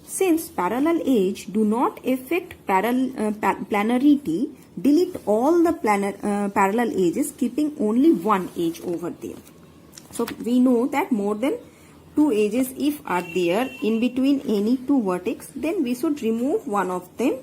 since parallel edge do not affect planarity, delete all the parallel edges, keeping only one edge over there. So we know that more than 2 edges if are there in between any 2 vertex, then we should remove one of them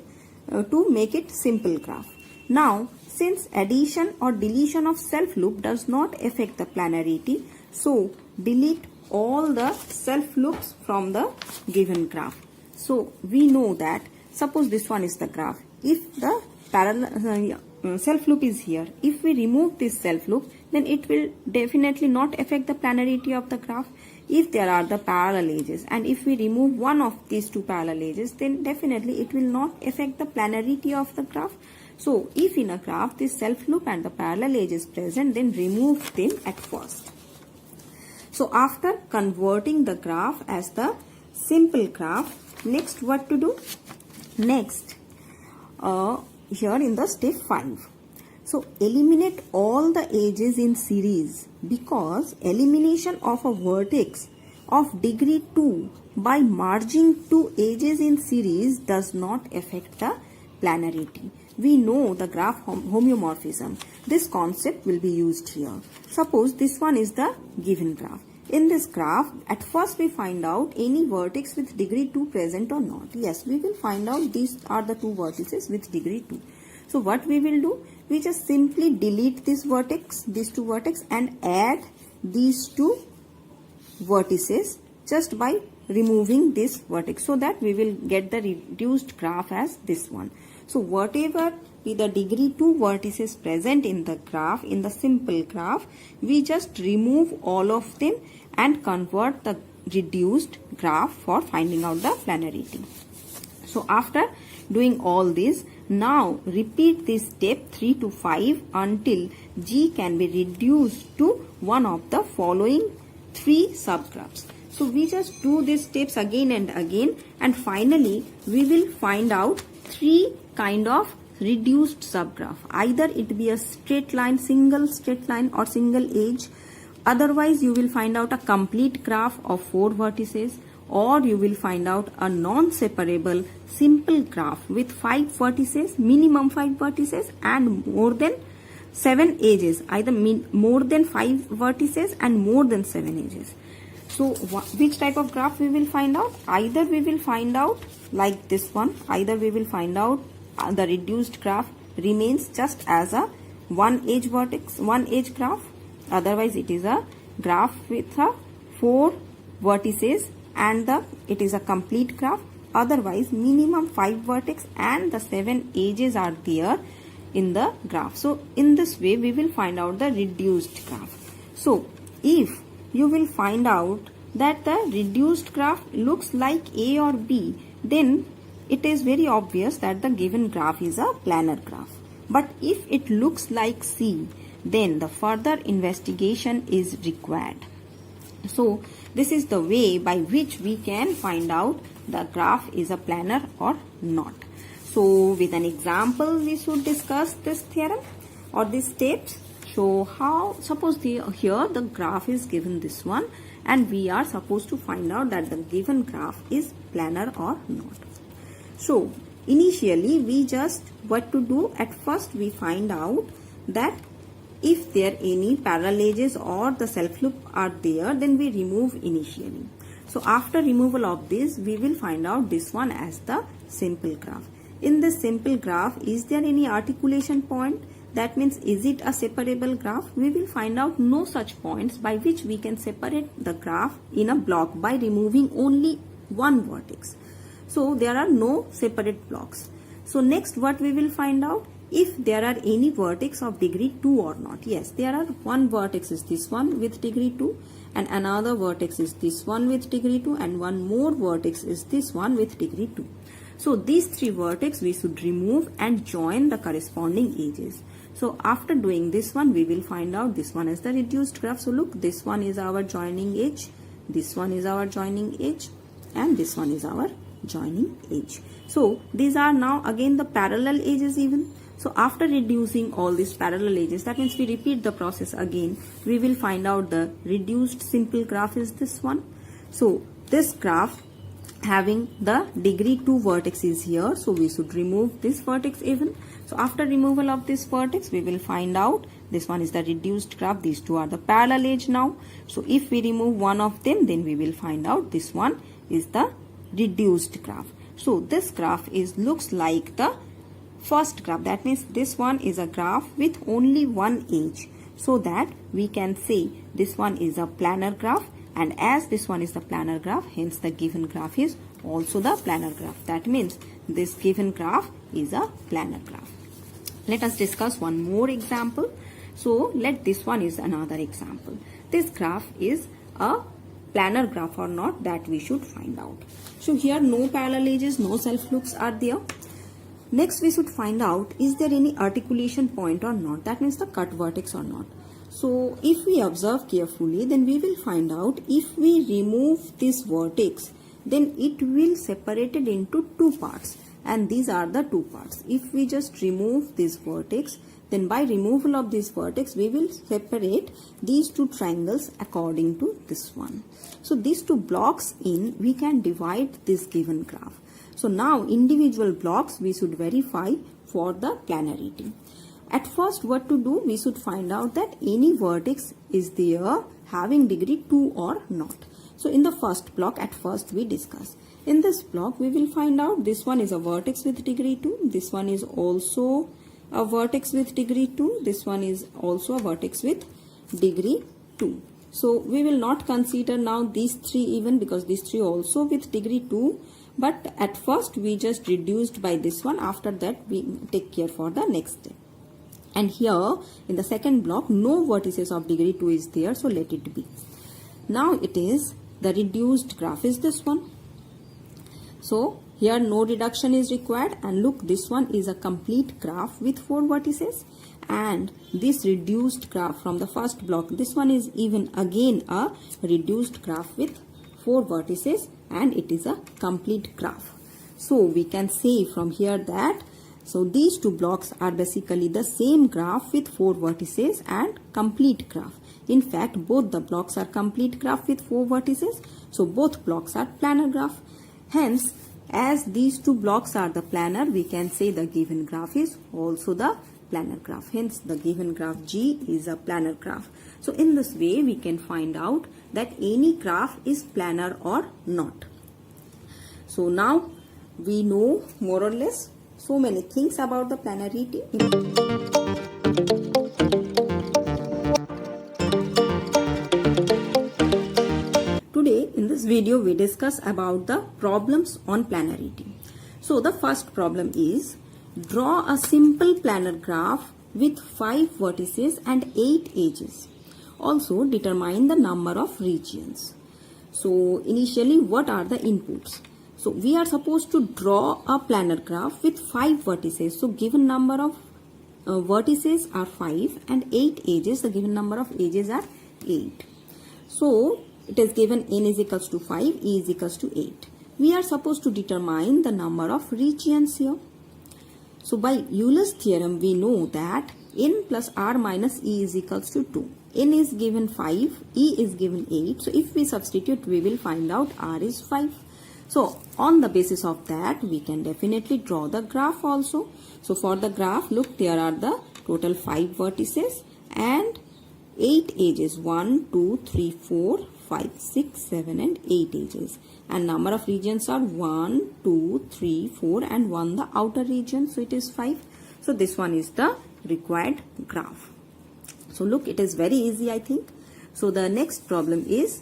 to make it simple graph. Now, since addition or deletion of self loop does not affect the planarity, so delete all the self loops from the given graph. So we know that, suppose this one is the graph. If the parallel self loop is here, if we remove this self loop, then it will definitely not affect the planarity of the graph. If there are the parallel edges, and if we remove one of these 2 parallel edges, then definitely it will not affect the planarity of the graph. So if in a graph this self loop and the parallel edge is present, then remove them at first. So after converting the graph as the simple graph, next what to do? Next, here in the step 5. So eliminate all the edges in series, because elimination of a vertex of degree 2 by merging 2 edges in series does not affect the planarity. We know the graph homeomorphism. This concept will be used here. Suppose this one is the given graph. In this graph, at first we find out any vertex with degree 2 present or not. Yes, we will find out these are the 2 vertices with degree 2. So what we will do? We just simply delete this vertex, these 2 vertex, and add these 2 vertices just by removing this vertex, so that we will get the reduced graph as this one. So whatever be the degree 2 vertices present in the graph, in the simple graph, we just remove all of them and convert the reduced graph for finding out the planarity. So after doing all this, now repeat this step 3 to 5 until G can be reduced to one of the following 3 subgraphs. So we just do these steps again and again, and finally we will find out 3 kind of reduced subgraph. Either it be a straight line, single straight line, or single edge. Otherwise you will find out a complete graph of 4 vertices, or you will find out a non-separable simple graph with 5 vertices, minimum 5 vertices, and more than 7 edges, either more than 5 vertices and more than 7 edges. So which type of graph we will find out? Either we will find out like this one, either we will find out the reduced graph remains just as a one edge graph. Otherwise it is a graph with 4 vertices and it is a complete graph. Otherwise minimum 5 vertex and the 7 edges are there in the graph. So in this way we will find out the reduced graph. So if you will find out that the reduced graph looks like A or B, then it is very obvious that the given graph is a planar graph. But if it looks like C, then the further investigation is required. So this is the way by which we can find out the graph is a planar or not. So with an example we should discuss this theorem or these steps. So how, suppose here the graph is given this one and we are supposed to find out that the given graph is planar or not. So initially we just what to do, at first we find out that if there any parallel edges or the self loop are there, then we remove initially. So after removal of this we will find out this one as the simple graph. In this simple graph, is there any articulation point? That means is it a separable graph? We will find out no such points by which we can separate the graph in a block by removing only one vertex. So there are no separate blocks. So next what we will find out, if there are any vertex of degree 2 or not. Yes, there are one vertex is this one with degree 2 and another vertex is this one with degree 2 and one more vertex is this one with degree 2. So these 3 vertex we should remove and join the corresponding edges. So after doing this one we will find out this one is the reduced graph. So look, this one is our joining edge, this one is our joining edge and this one is our joining edge. So these are now again the parallel edges even. So after reducing all these parallel edges, that means we repeat the process again, we will find out the reduced simple graph is this one. So this graph having the degree 2 vertex is here, so we should remove this vertex even. So after removal of this vertex we will find out this one is the reduced graph, these two are the parallel edge now. So if we remove one of them, then we will find out this one is the reduced graph. So this graph looks like the first graph, that means this one is a graph with only one edge, so that we can say this one is a planar graph, and as this one is the planar graph, hence the given graph is also the planar graph. That means this given graph is a planar graph. Let us discuss one more example. So let this one is another example. This graph is a planar graph or not, that we should find out. So here no parallel edges, no self loops are there. Next we should find out, is there any articulation point or not, that means the cut vertex or not. So if we observe carefully, then we will find out if we remove this vertex, then it will separate it into 2 parts, and these are the 2 parts. If we just remove this vertex, then by removal of this vertex we will separate these 2 triangles according to this one. So these 2 blocks in, we can divide this given graph. So now individual blocks we should verify for the planarity. At first what to do, we should find out that any vertex is there having degree 2 or not. So in the first block at first we discuss. In this block we will find out this one is a vertex with degree 2, this one is also a vertex with degree 2, this one is also a vertex with degree 2. So we will not consider now these 3 even, because these 3 also with degree 2. But at first we just reduced by this one, after that we take care for the next step. And here in the second block no vertices of degree 2 is there, so let it be. Now it is the reduced graph is this one. So here no reduction is required, and look, this one is a complete graph with 4 vertices, and this reduced graph from the first block, this one is even again a reduced graph with 4 vertices, and it is a complete graph. So we can say from here that so these 2 blocks are basically the same graph with 4 vertices and complete graph. In fact, both the blocks are complete graph with 4 vertices, so both blocks are planar graph. Hence, as these 2 blocks are the planar, we can say the given graph is also the planar graph. Hence, the given graph G is a planar graph. So in this way, we can find out that any graph is planar or not. So now we know more or less so many things about the planarity. this video we discuss about the problems on planarity. So the first problem is draw a simple planar graph with 5 vertices and 8 edges. Also determine the number of regions. So initially what are the inputs? So we are supposed to draw a planar graph with 5 vertices. So given number of vertices are 5 and 8 edges, the given number of edges are 8. So it is given n is equals to 5, e is equals to 8. We are supposed to determine the number of regions here. So by Euler's theorem we know that n plus r minus e is equals to 2. N is given 5, e is given 8. So if we substitute we will find out r is 5. So on the basis of that we can definitely draw the graph also. So for the graph, look, there are the total 5 vertices and 8 edges. 1, 2, 3, 4, 5, 6, 7 and 8 edges. And number of regions are 1, 2, 3, 4 and 1 the outer region. So it is 5. So this one is the required graph. So look, it is very easy, I think. So the next problem is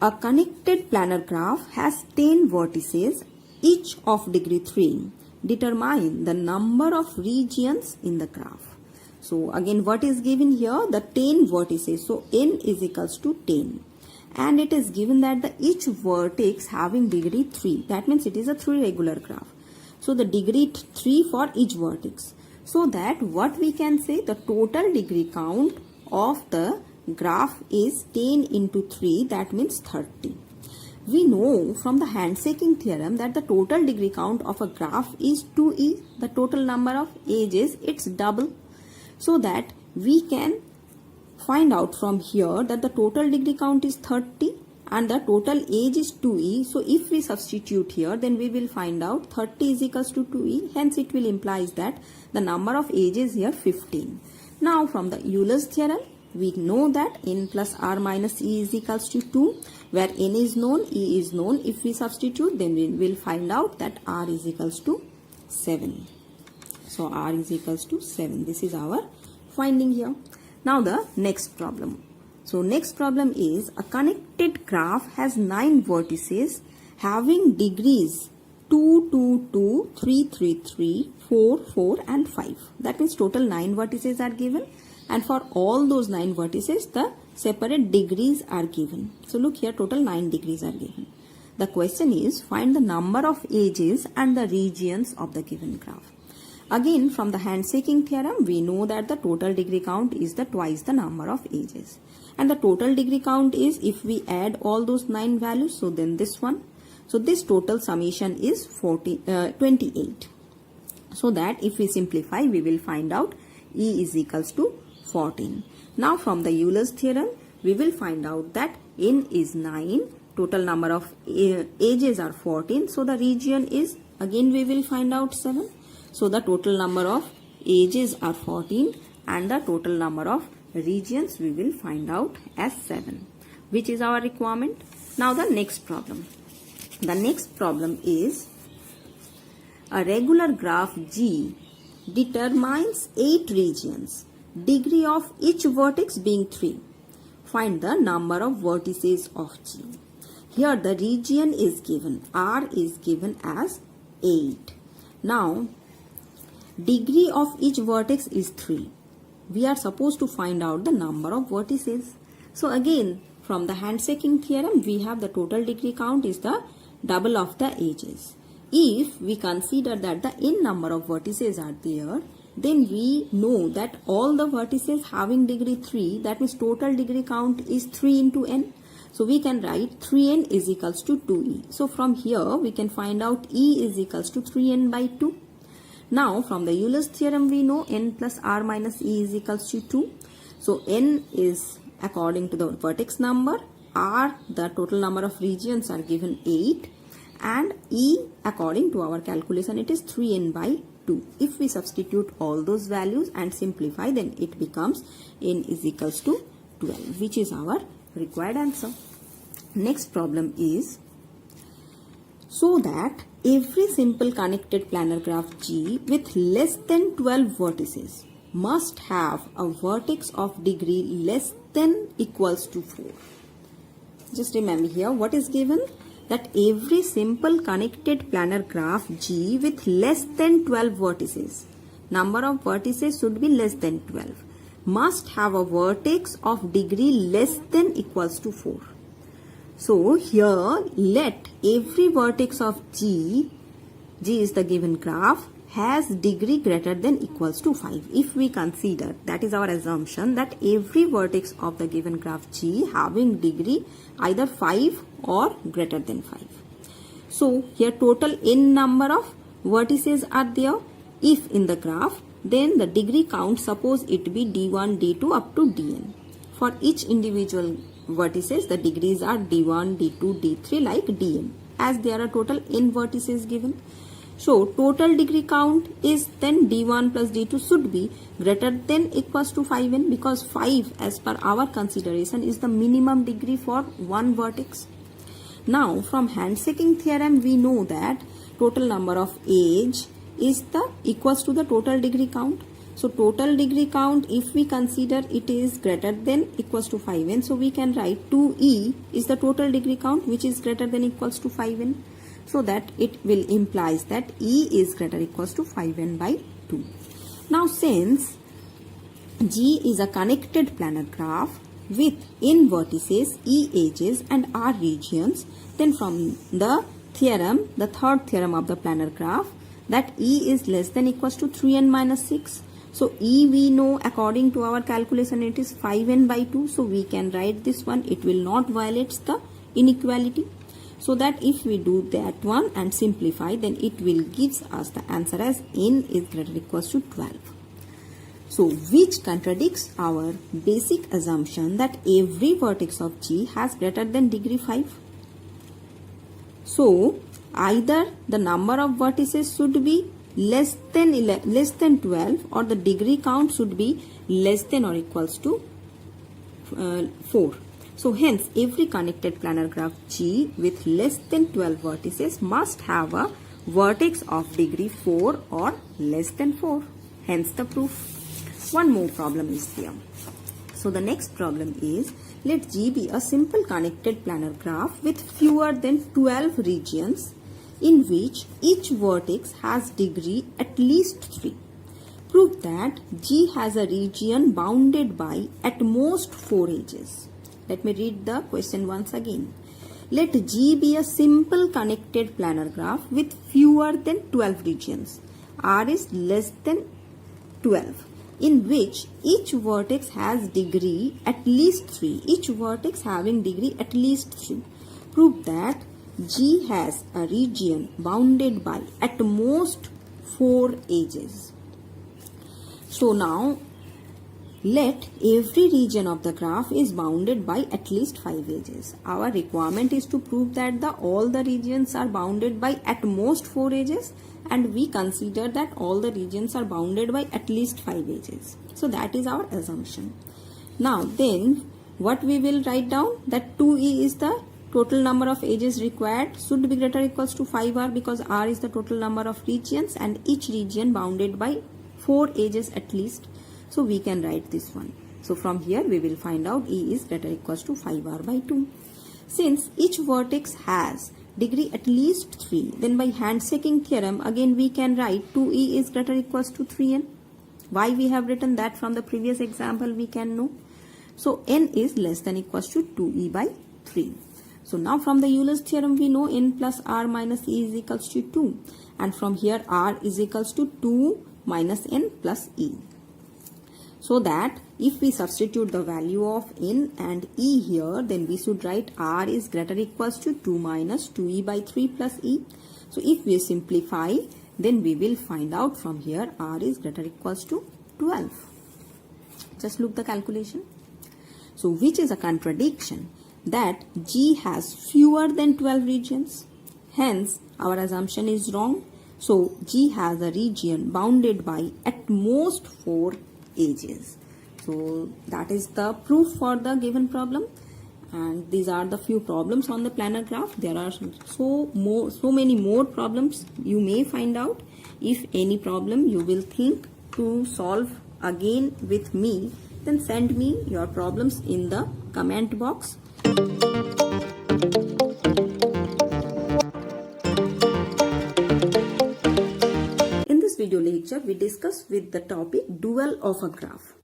a connected planar graph has 10 vertices, each of degree 3. Determine the number of regions in the graph. So again what is given here? The 10 vertices. So n is equals to 10. And it is given that the each vertex having degree 3. That means it is a 3 regular graph. So the degree 3 for each vertex. So that what we can say, the total degree count of the graph is 10 into 3, that means 30. We know from the handshaking theorem that the total degree count of a graph is 2e, the total number of edges, it's double. So that we can find out from here that the total degree count is 30 and the total age is 2e. So if we substitute here, then we will find out 30 is equals to 2e. Hence it will implies that the number of edges here 15. Now from the Euler's theorem, we know that n plus r minus e is equals to 2, where n is known, e is known. If we substitute, then we will find out that r is equals to 7. So r is equals to 7. This is our finding here. Now the next problem. So next problem is a connected graph has 9 vertices having degrees 2, 2, 2, 3, 3, 3, 4, 4 and 5. That means total 9 vertices are given. And for all those 9 vertices, the separate degrees are given. So look here, total 9 degrees are given. The question is, find the number of edges and the regions of the given graph. Again, from the handshaking theorem, we know that the total degree count is twice the number of edges. And the total degree count is, if we add all those 9 values, so then this one. So this total summation is 28. So that if we simplify, we will find out E is equals to 14. Now from the Euler's theorem, we will find out that n is 9, total number of edges are 14. So the region is, again we will find out 7. So the total number of edges are 14 and the total number of regions we will find out as 7, which is our requirement. Now the next problem. The next problem is a regular graph G determines 8 regions, degree of each vertex being 3. Find the number of vertices of G. Here the region is given, R is given as 8. Now degree of each vertex is 3. We are supposed to find out the number of vertices. So again from the handshaking theorem, we have the total degree count is the double of the edges. If we consider that the n number of vertices are there, then we know that all the vertices having degree 3, that means total degree count is 3 into n. So we can write 3n is equals to 2e. So from here we can find out e is equals to 3n by 2. Now from the Euler's theorem we know n plus r minus e is equals to 2. So n is according to the vertex number, r the total number of regions are given 8 and e according to our calculation it is 3n by 2. If we substitute all those values and simplify, then it becomes n is equals to 12, which is our required answer. Next problem is, so that every simple connected planar graph G with less than 12 vertices must have a vertex of degree less than equals to 4. just remember here what is given, that every simple connected planar graph G with less than 12 vertices, number of vertices should be less than 12, must have a vertex of degree less than equals to 4. So here let every vertex of G is the given graph, has degree greater than equals to 5. If we consider, that is our assumption, that every vertex of the given graph G having degree either 5 or greater than 5. So here total n number of vertices are there. If in the graph, then the degree count, suppose it be d1, d2 up to dn. For each individual vertices, the degrees are d1, d2, d3 like dn, as there are total n vertices given. So total degree count is then d1 plus d2 should be greater than equals to 5n, because 5 as per our consideration is the minimum degree for one vertex. Now from handshaking theorem we know that total number of edge is the equals to the total degree count. So total degree count, if we consider it is greater than equals to 5n, so we can write 2e is the total degree count which is greater than equals to 5n. So that it will implies that E is greater equals to 5n by 2. Now since G is a connected planar graph with n vertices, E edges and R regions, then from the theorem, the third theorem of the planar graph, that E is less than equals to 3n minus 6. So E we know according to our calculation it is 5n by 2. So we can write this one, it will not violate the inequality. So that if we do that one and simplify, then it will gives us the answer as n is greater equals to 12. So which contradicts our basic assumption that every vertex of G has greater than degree 5. So either the number of vertices should be less than 12, or the degree count should be less than or equals to 4. So hence every connected planar graph G with less than 12 vertices must have a vertex of degree 4 or less than 4. Hence the proof. One more problem is there. So the next problem is, let G be a simple connected planar graph with fewer than 12 regions in which each vertex has degree at least 3. Prove that G has a region bounded by at most 4 edges. Let me read the question once again. Let G be a simple connected planar graph with fewer than 12 regions. R is less than 12, in which each vertex has degree at least 3. Each vertex having degree at least 3. Prove that G has a region bounded by at most 4 edges. So now let every region of the graph is bounded by at least 5 edges. Our requirement is to prove that all the regions are bounded by at most 4 edges, and we consider that all the regions are bounded by at least 5 edges. So that is our assumption. Now then what we will write down, that 2e is the total number of edges required should be greater or equals to 5r, because r is the total number of regions and each region bounded by 4 edges at least. So we can write this one. So from here we will find out E is greater or equals to 5r by 2. Since each vertex has degree at least 3, then by handshaking theorem again we can write 2e is greater or equals to 3n. Why we have written that from the previous example we can know. So n is less than equals to 2e by 3. So now from the Euler's theorem we know n plus r minus e is equals to 2, and from here r is equals to 2 minus n plus e. So that if we substitute the value of n and e here, then we should write r is greater or equals to 2 minus 2e by 3 plus e. So if we simplify, then we will find out from here r is greater or equals to 12. Just look the calculation. So which is a contradiction, that G has fewer than 12 regions. Hence our assumption is wrong. So G has a region bounded by at most 4 edges. So that is the proof for the given problem, and these are the few problems on the planar graph. There are so many more problems you may find out. If any problem you will think to solve again with me, then send me your problems in the comment box. lecture we discussed with the topic dual of a graph.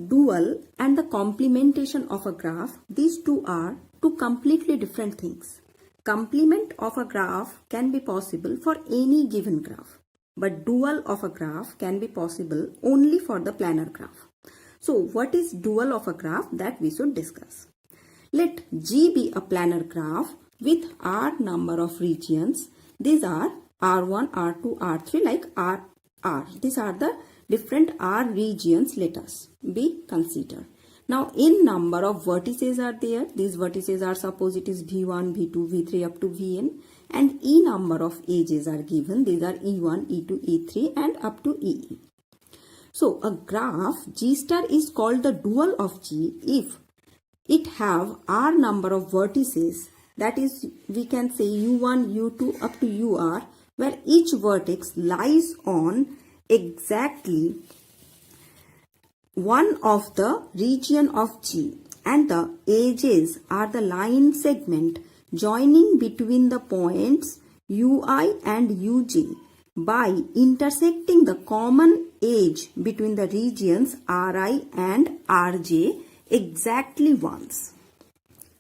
Dual and the complementation of a graph, these two are two completely different things. Complement of a graph can be possible for any given graph, but dual of a graph can be possible only for the planar graph. So what is dual of a graph, that we should discuss. Let G be a planar graph with R number of regions. These are R1, R2, R3 like R. These are the different R regions, let us be considered. Now in number of vertices are there. These vertices are, suppose it is V1, V2, V3 up to Vn, and E number of edges are given. These are E1, E2, E3 and up to EE. So a graph G star is called the dual of G if it have R number of vertices, that is we can say U1, U2 up to UR, where each vertex lies on exactly one of the region of G and the edges are the line segment joining between the points UI and UJ by intersecting the common edge between the regions RI and RJ exactly once.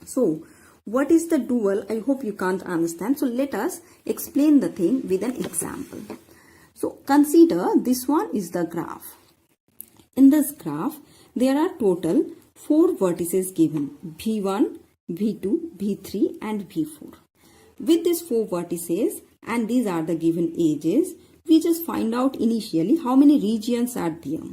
So what is the dual? I hope you can't understand. So let us explain the thing with an example. So consider this one is the graph. In this graph, there are total 4 vertices given, V1, V2, V3 and V4. With these 4 vertices and these are the given edges, we just find out initially how many regions are there.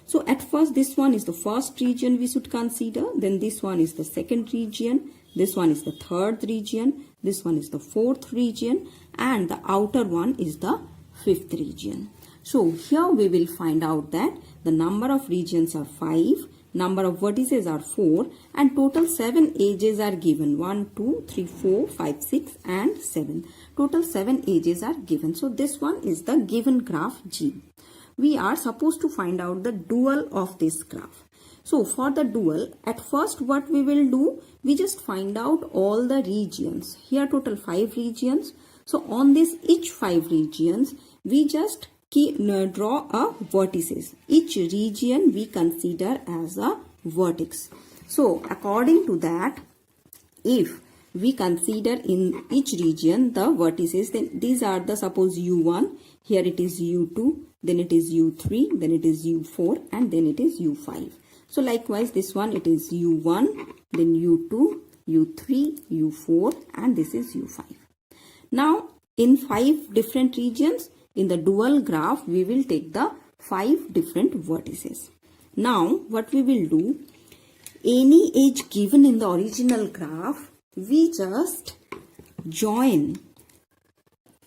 So at first this one is the first region we should consider, then this one is the second region, this one is the third region, this one is the fourth region and the outer one is the fifth region. So here we will find out that the number of regions are 5, number of vertices are 4 and total 7 edges are given. 1, 2, 3, 4, 5, 6 and 7. Total 7 edges are given. So this one is the given graph G. We are supposed to find out the dual of this graph. So for the dual, at first what we will do, we just find out all the regions. Here total 5 regions. So on this each 5 regions, we just draw a vertices. Each region we consider as a vertex. So according to that, if we consider in each region the vertices, then these are the, suppose U1, here it is U2, then it is U3, then it is U4 and then it is U5. So likewise this one it is U1, then U2, U3, U4 and this is U5. Now in 5 different regions, in the dual graph, we will take the 5 different vertices. Now, what we will do, any edge given in the original graph, we just join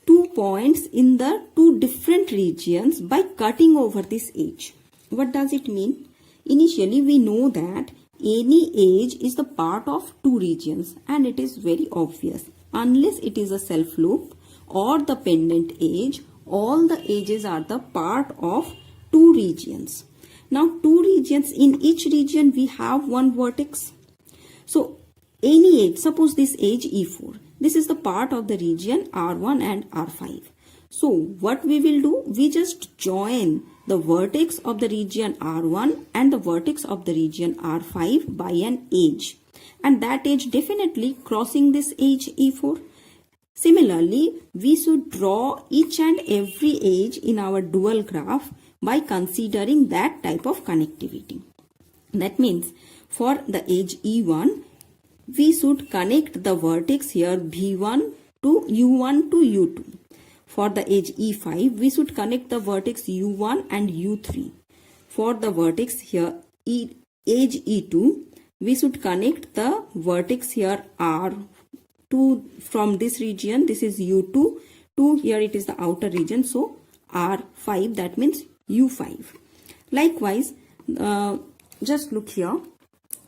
2 points in the 2 different regions by cutting over this edge. What does it mean? Initially, we know that any edge is the part of 2 regions and it is very obvious. Unless it is a self loop or the pendant edge, all the edges are the part of 2 regions. Now 2 regions, in each region we have one vertex. So any edge, suppose this edge E4, this is the part of the region R1 and R5. So what we will do, we just join the vertex of the region R1 and the vertex of the region R5 by an edge. And that edge definitely crossing this edge E4. Similarly, we should draw each and every edge in our dual graph by considering that type of connectivity. That means for the edge E1, we should connect the vertex here V1 to U1 to U2. For the edge E5, we should connect the vertex U1 and U3. For the vertex here edge E2, we should connect the vertex here R. From this region, this is U2 to here it is the outer region, so R5, that means U5. Likewise, just look here,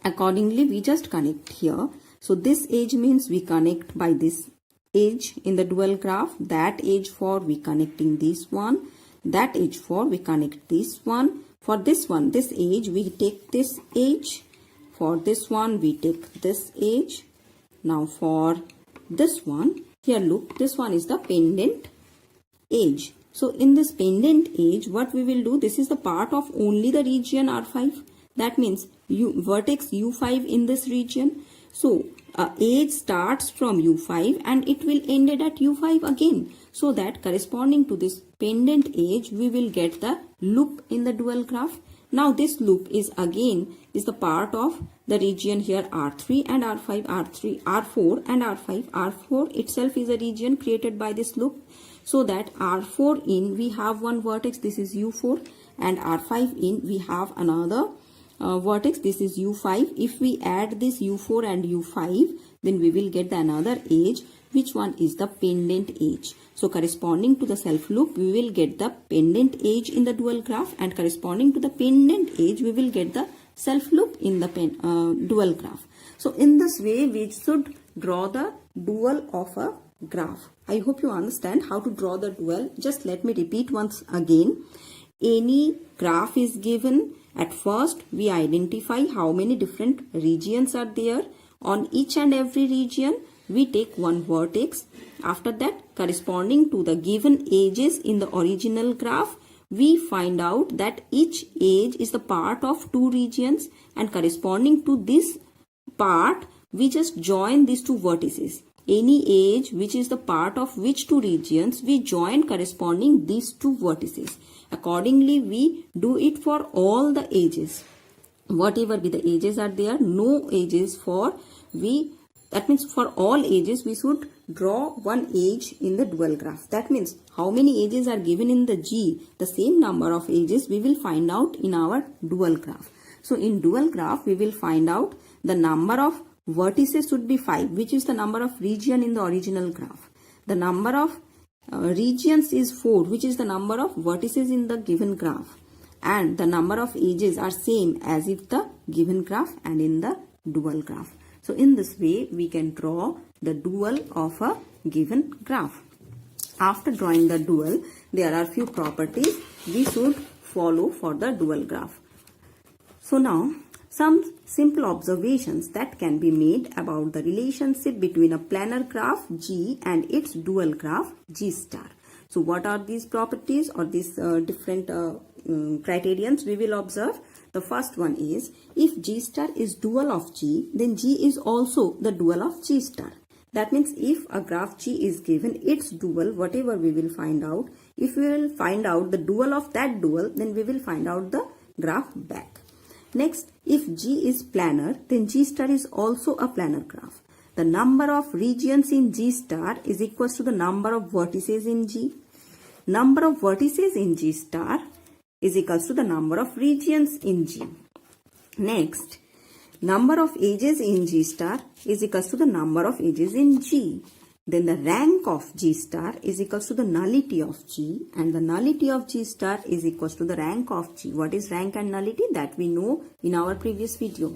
accordingly we just connect here. So this edge means we connect by this edge in the dual graph, that edge for we connecting this one, that edge for we connect this one. For this one, this edge we take this edge, for this one we take this edge. Now for this one, here look, this one is the pendant edge. So in this pendant edge, what we will do, this is the part of only the region R5. That means vertex U5 in this region. So edge starts from U5 and it will end at U5 again. So that corresponding to this pendant edge, we will get the loop in the dual graph. Now this loop is the part of the region here R3 and R5, R3, R4 and R5. R4 itself is a region created by this loop. So that R4 in we have one vertex, this is U4, and R5 in we have another vertex, this is U5. If we add this U4 and U5, then we will get another edge. Which one is the pendant edge? So corresponding to the self loop, we will get the pendant edge in the dual graph, and corresponding to the pendant edge, we will get the self loop in the dual graph. So in this way, we should draw the dual of a graph. I hope you understand how to draw the dual. Just let me repeat once again. Any graph is given. At first, we identify how many different regions are there. On each and every region, we take one vertex. After that, corresponding to the given edges in the original graph, we find out that each edge is the part of two regions, and corresponding to this part, we just join these two vertices. Any edge which is the part of which two regions, we join corresponding these two vertices. Accordingly, we do it for all the edges. Whatever be the edges are there, no edges that means for all edges, we should draw one edge in the dual graph. That means how many edges are given in the G, the same number of edges we will find out in our dual graph. So in dual graph, we will find out the number of vertices should be 5, which is the number of region in the original graph. The number of regions is 4, which is the number of vertices in the given graph. And the number of edges are same as if the given graph and in the dual graph. So in this way, we can draw the dual of a given graph. After drawing the dual, there are few properties we should follow for the dual graph. So now, some simple observations that can be made about the relationship between a planar graph G and its dual graph G star. So what are these properties or these different criterions we will observe? The first one is, if G star is dual of G, then G is also the dual of G star. That means if a graph G is given, its dual, whatever we will find out, if we will find out the dual of that dual, then we will find out the graph back. Next, if G is planar, then G star is also a planar graph. The number of regions in G star is equals to the number of vertices in G. Number of vertices in G star is equals to the number of regions in G. Next, number of edges in G star is equals to the number of edges in G. Then the rank of G star is equals to the nullity of G, and the nullity of G star is equals to the rank of G. What is rank and nullity? That we know in our previous video.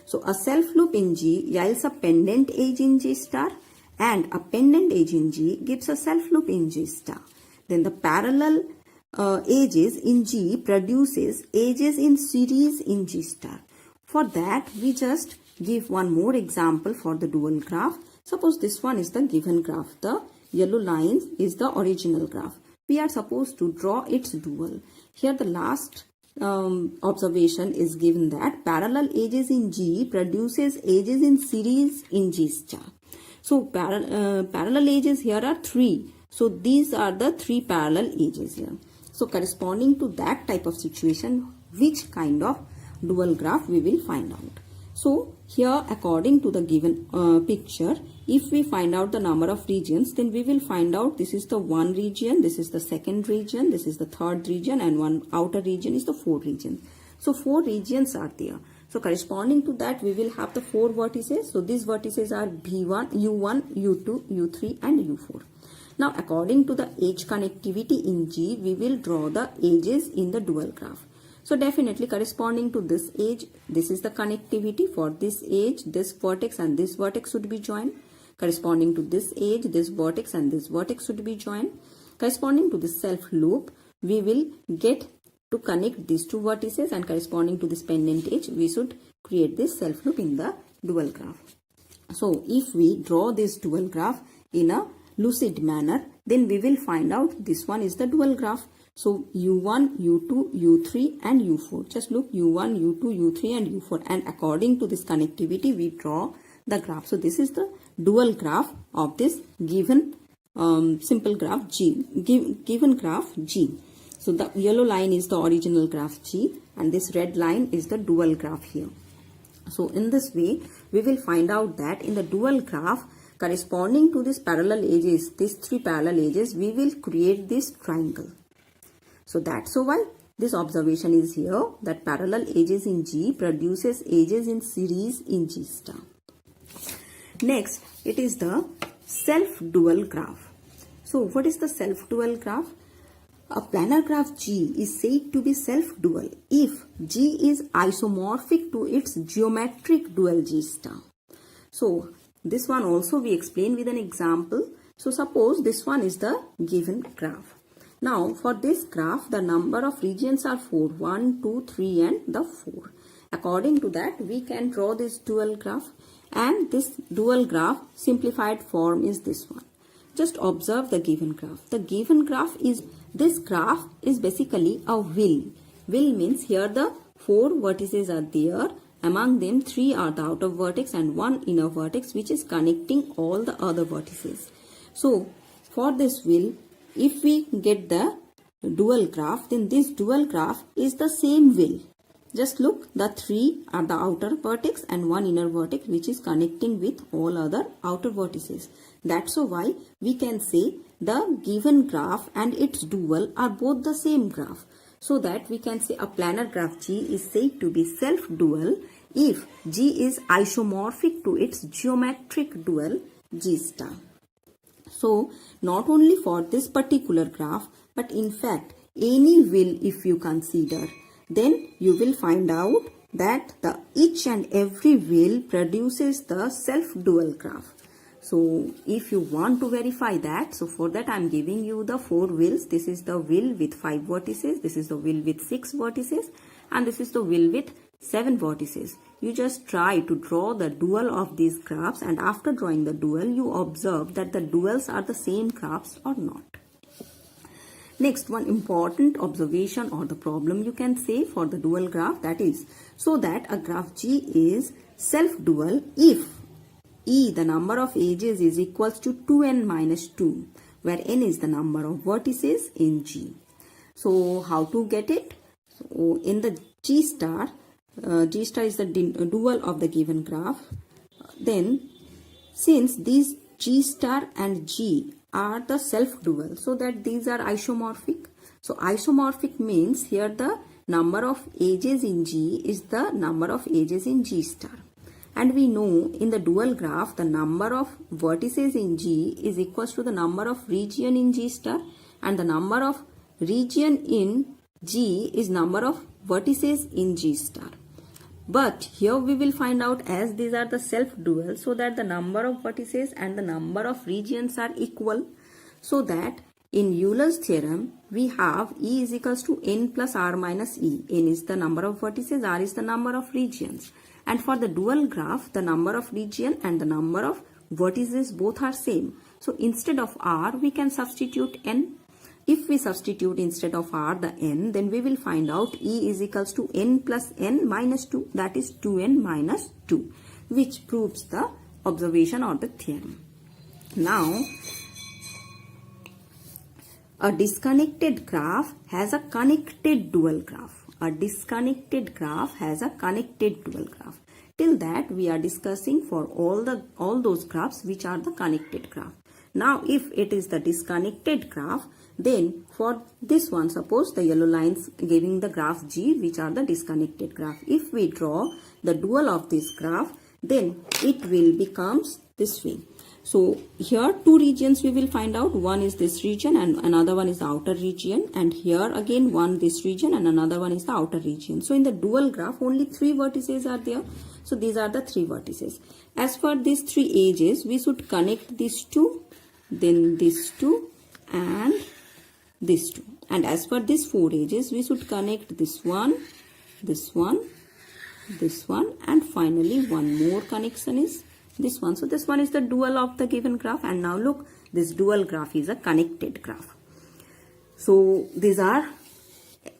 So a self loop in G yields a pendant edge in G star, and a pendant edge in G gives a self loop in G star. Then the parallel edges in G produces edges in series in G star. For that, we just give one more example for the dual graph. Suppose this one is the given graph. The yellow line is the original graph. We are supposed to draw its dual. Here the last observation is given that parallel edges in G produces edges in series in G star. So parallel edges here are 3. So these are the 3 parallel edges here. So corresponding to that type of situation, which kind of dual graph we will find out. So here, according to the given picture, if we find out the number of regions, then we will find out this is the one region, this is the second region, this is the third region, and one outer region is the fourth region. So 4 regions are there. So corresponding to that, we will have the 4 vertices. So these vertices are B1, U1, U2, U3 and U4. Now according to the edge connectivity in G, we will draw the edges in the dual graph. So definitely corresponding to this edge, this is the connectivity for this edge, this vertex and this vertex should be joined. Corresponding to this edge, this vertex and this vertex should be joined. Corresponding to this self loop, we will get to connect these 2 vertices, and corresponding to this pendant edge, we should create this self loop in the dual graph. So if we draw this dual graph in a lucid manner, then we will find out this one is the dual graph. So U1, U2, U3 and U4. Just look, U1, U2, U3 and U4. And according to this connectivity, we draw the graph. So this is the dual graph of this given simple graph G, given graph G. So the yellow line is the original graph G and this red line is the dual graph here. So in this way, we will find out that in the dual graph corresponding to these parallel edges, these three parallel edges, we will create this triangle. So that's why this observation is here, that parallel edges in G produces edges in series in G star. Next, it is the self-dual graph. So what is the self-dual graph? A planar graph G is said to be self-dual if G is isomorphic to its geometric dual G star. So this one also we explain with an example. So suppose this one is the given graph. Now for this graph, the number of regions are 4, 1, 2, 3 and the 4. According to that, we can draw this dual graph, and this dual graph simplified form is this one. Just observe the given graph. The given graph is, this graph is basically a wheel. Wheel means here the 4 vertices are there. Among them 3 are the outer vertex and 1 inner vertex which is connecting all the other vertices. So for this wheel, if we get the dual graph, then this dual graph is the same wheel. Just look, the 3 are the outer vertex and 1 inner vertex which is connecting with all other outer vertices. That's why we can say the given graph and its dual are both the same graph. So that we can say a planar graph G is said to be self-dual if G is isomorphic to its geometric dual G star. So not only for this particular graph, but in fact any wheel if you consider, then you will find out that the each and every wheel produces the self-dual graph. So if you want to verify that, so for that I am giving you the 4 wheels. This is the wheel with 5 vertices, this is the wheel with 6 vertices and this is the wheel with 7 vertices. You just try to draw the dual of these graphs, and after drawing the dual, you observe that the duals are the same graphs or not. Next, one important observation or the problem you can say for the dual graph, that is, so that a graph G is self-dual if E, the number of edges, is equals to 2n minus 2, where n is the number of vertices in G. So how to get it? So in the G star is the dual of the given graph. Then since these G star and G are the self-dual, so that these are isomorphic. So isomorphic means here the number of edges in G is the number of edges in G star. And we know in the dual graph the number of vertices in G is equals to the number of region in G star, and the number of region in G is number of vertices in G star. But here we will find out, as these are the self-dual, so that the number of vertices and the number of regions are equal. So that in Euler's theorem, we have E is equals to n plus r minus e. N is the number of vertices, r is the number of regions. And for the dual graph, the number of region and the number of vertices both are same. So instead of r, we can substitute n. If we substitute instead of r the n, then we will find out E is equals to n plus n minus 2, that is 2n minus 2, which proves the observation or the theorem. Now, a disconnected graph has a connected dual graph. A disconnected graph has a connected dual graph. Till that we are discussing for all those graphs which are the connected graph. Now if it is the disconnected graph, then for this one, suppose the yellow lines giving the graph G, which are the disconnected graph. If we draw the dual of this graph, then it will becomes this way. So here 2 regions we will find out. One is this region and another one is the outer region, and here again one this region and another one is the outer region. So in the dual graph only 3 vertices are there. So these are the 3 vertices. As for these 3 edges, we should connect these 2, then these 2 and these 2. And as for these 4 edges, we should connect this one, this one, this one, and finally one more connection is this one. So this one is the dual of the given graph. And now look, This dual graph is a connected graph. So these are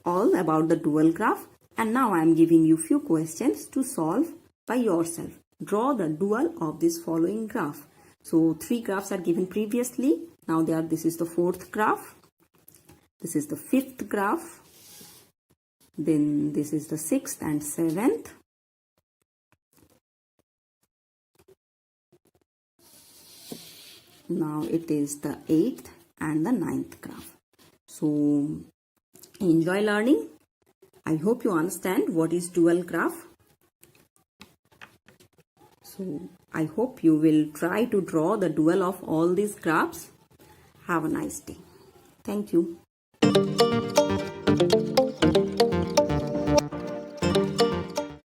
all about the dual graph, and now I am giving you few questions to solve by yourself. Draw the dual of this following graph. So 3 graphs are given previously. Now this is the 4th graph. This is the 5th graph. Then this is the 6th and 7th. Now it is the 8th and the 9th graph. So enjoy learning. I hope you understand what is dual graph. So I hope you will try to draw the dual of all these graphs. Have a nice day. Thank you.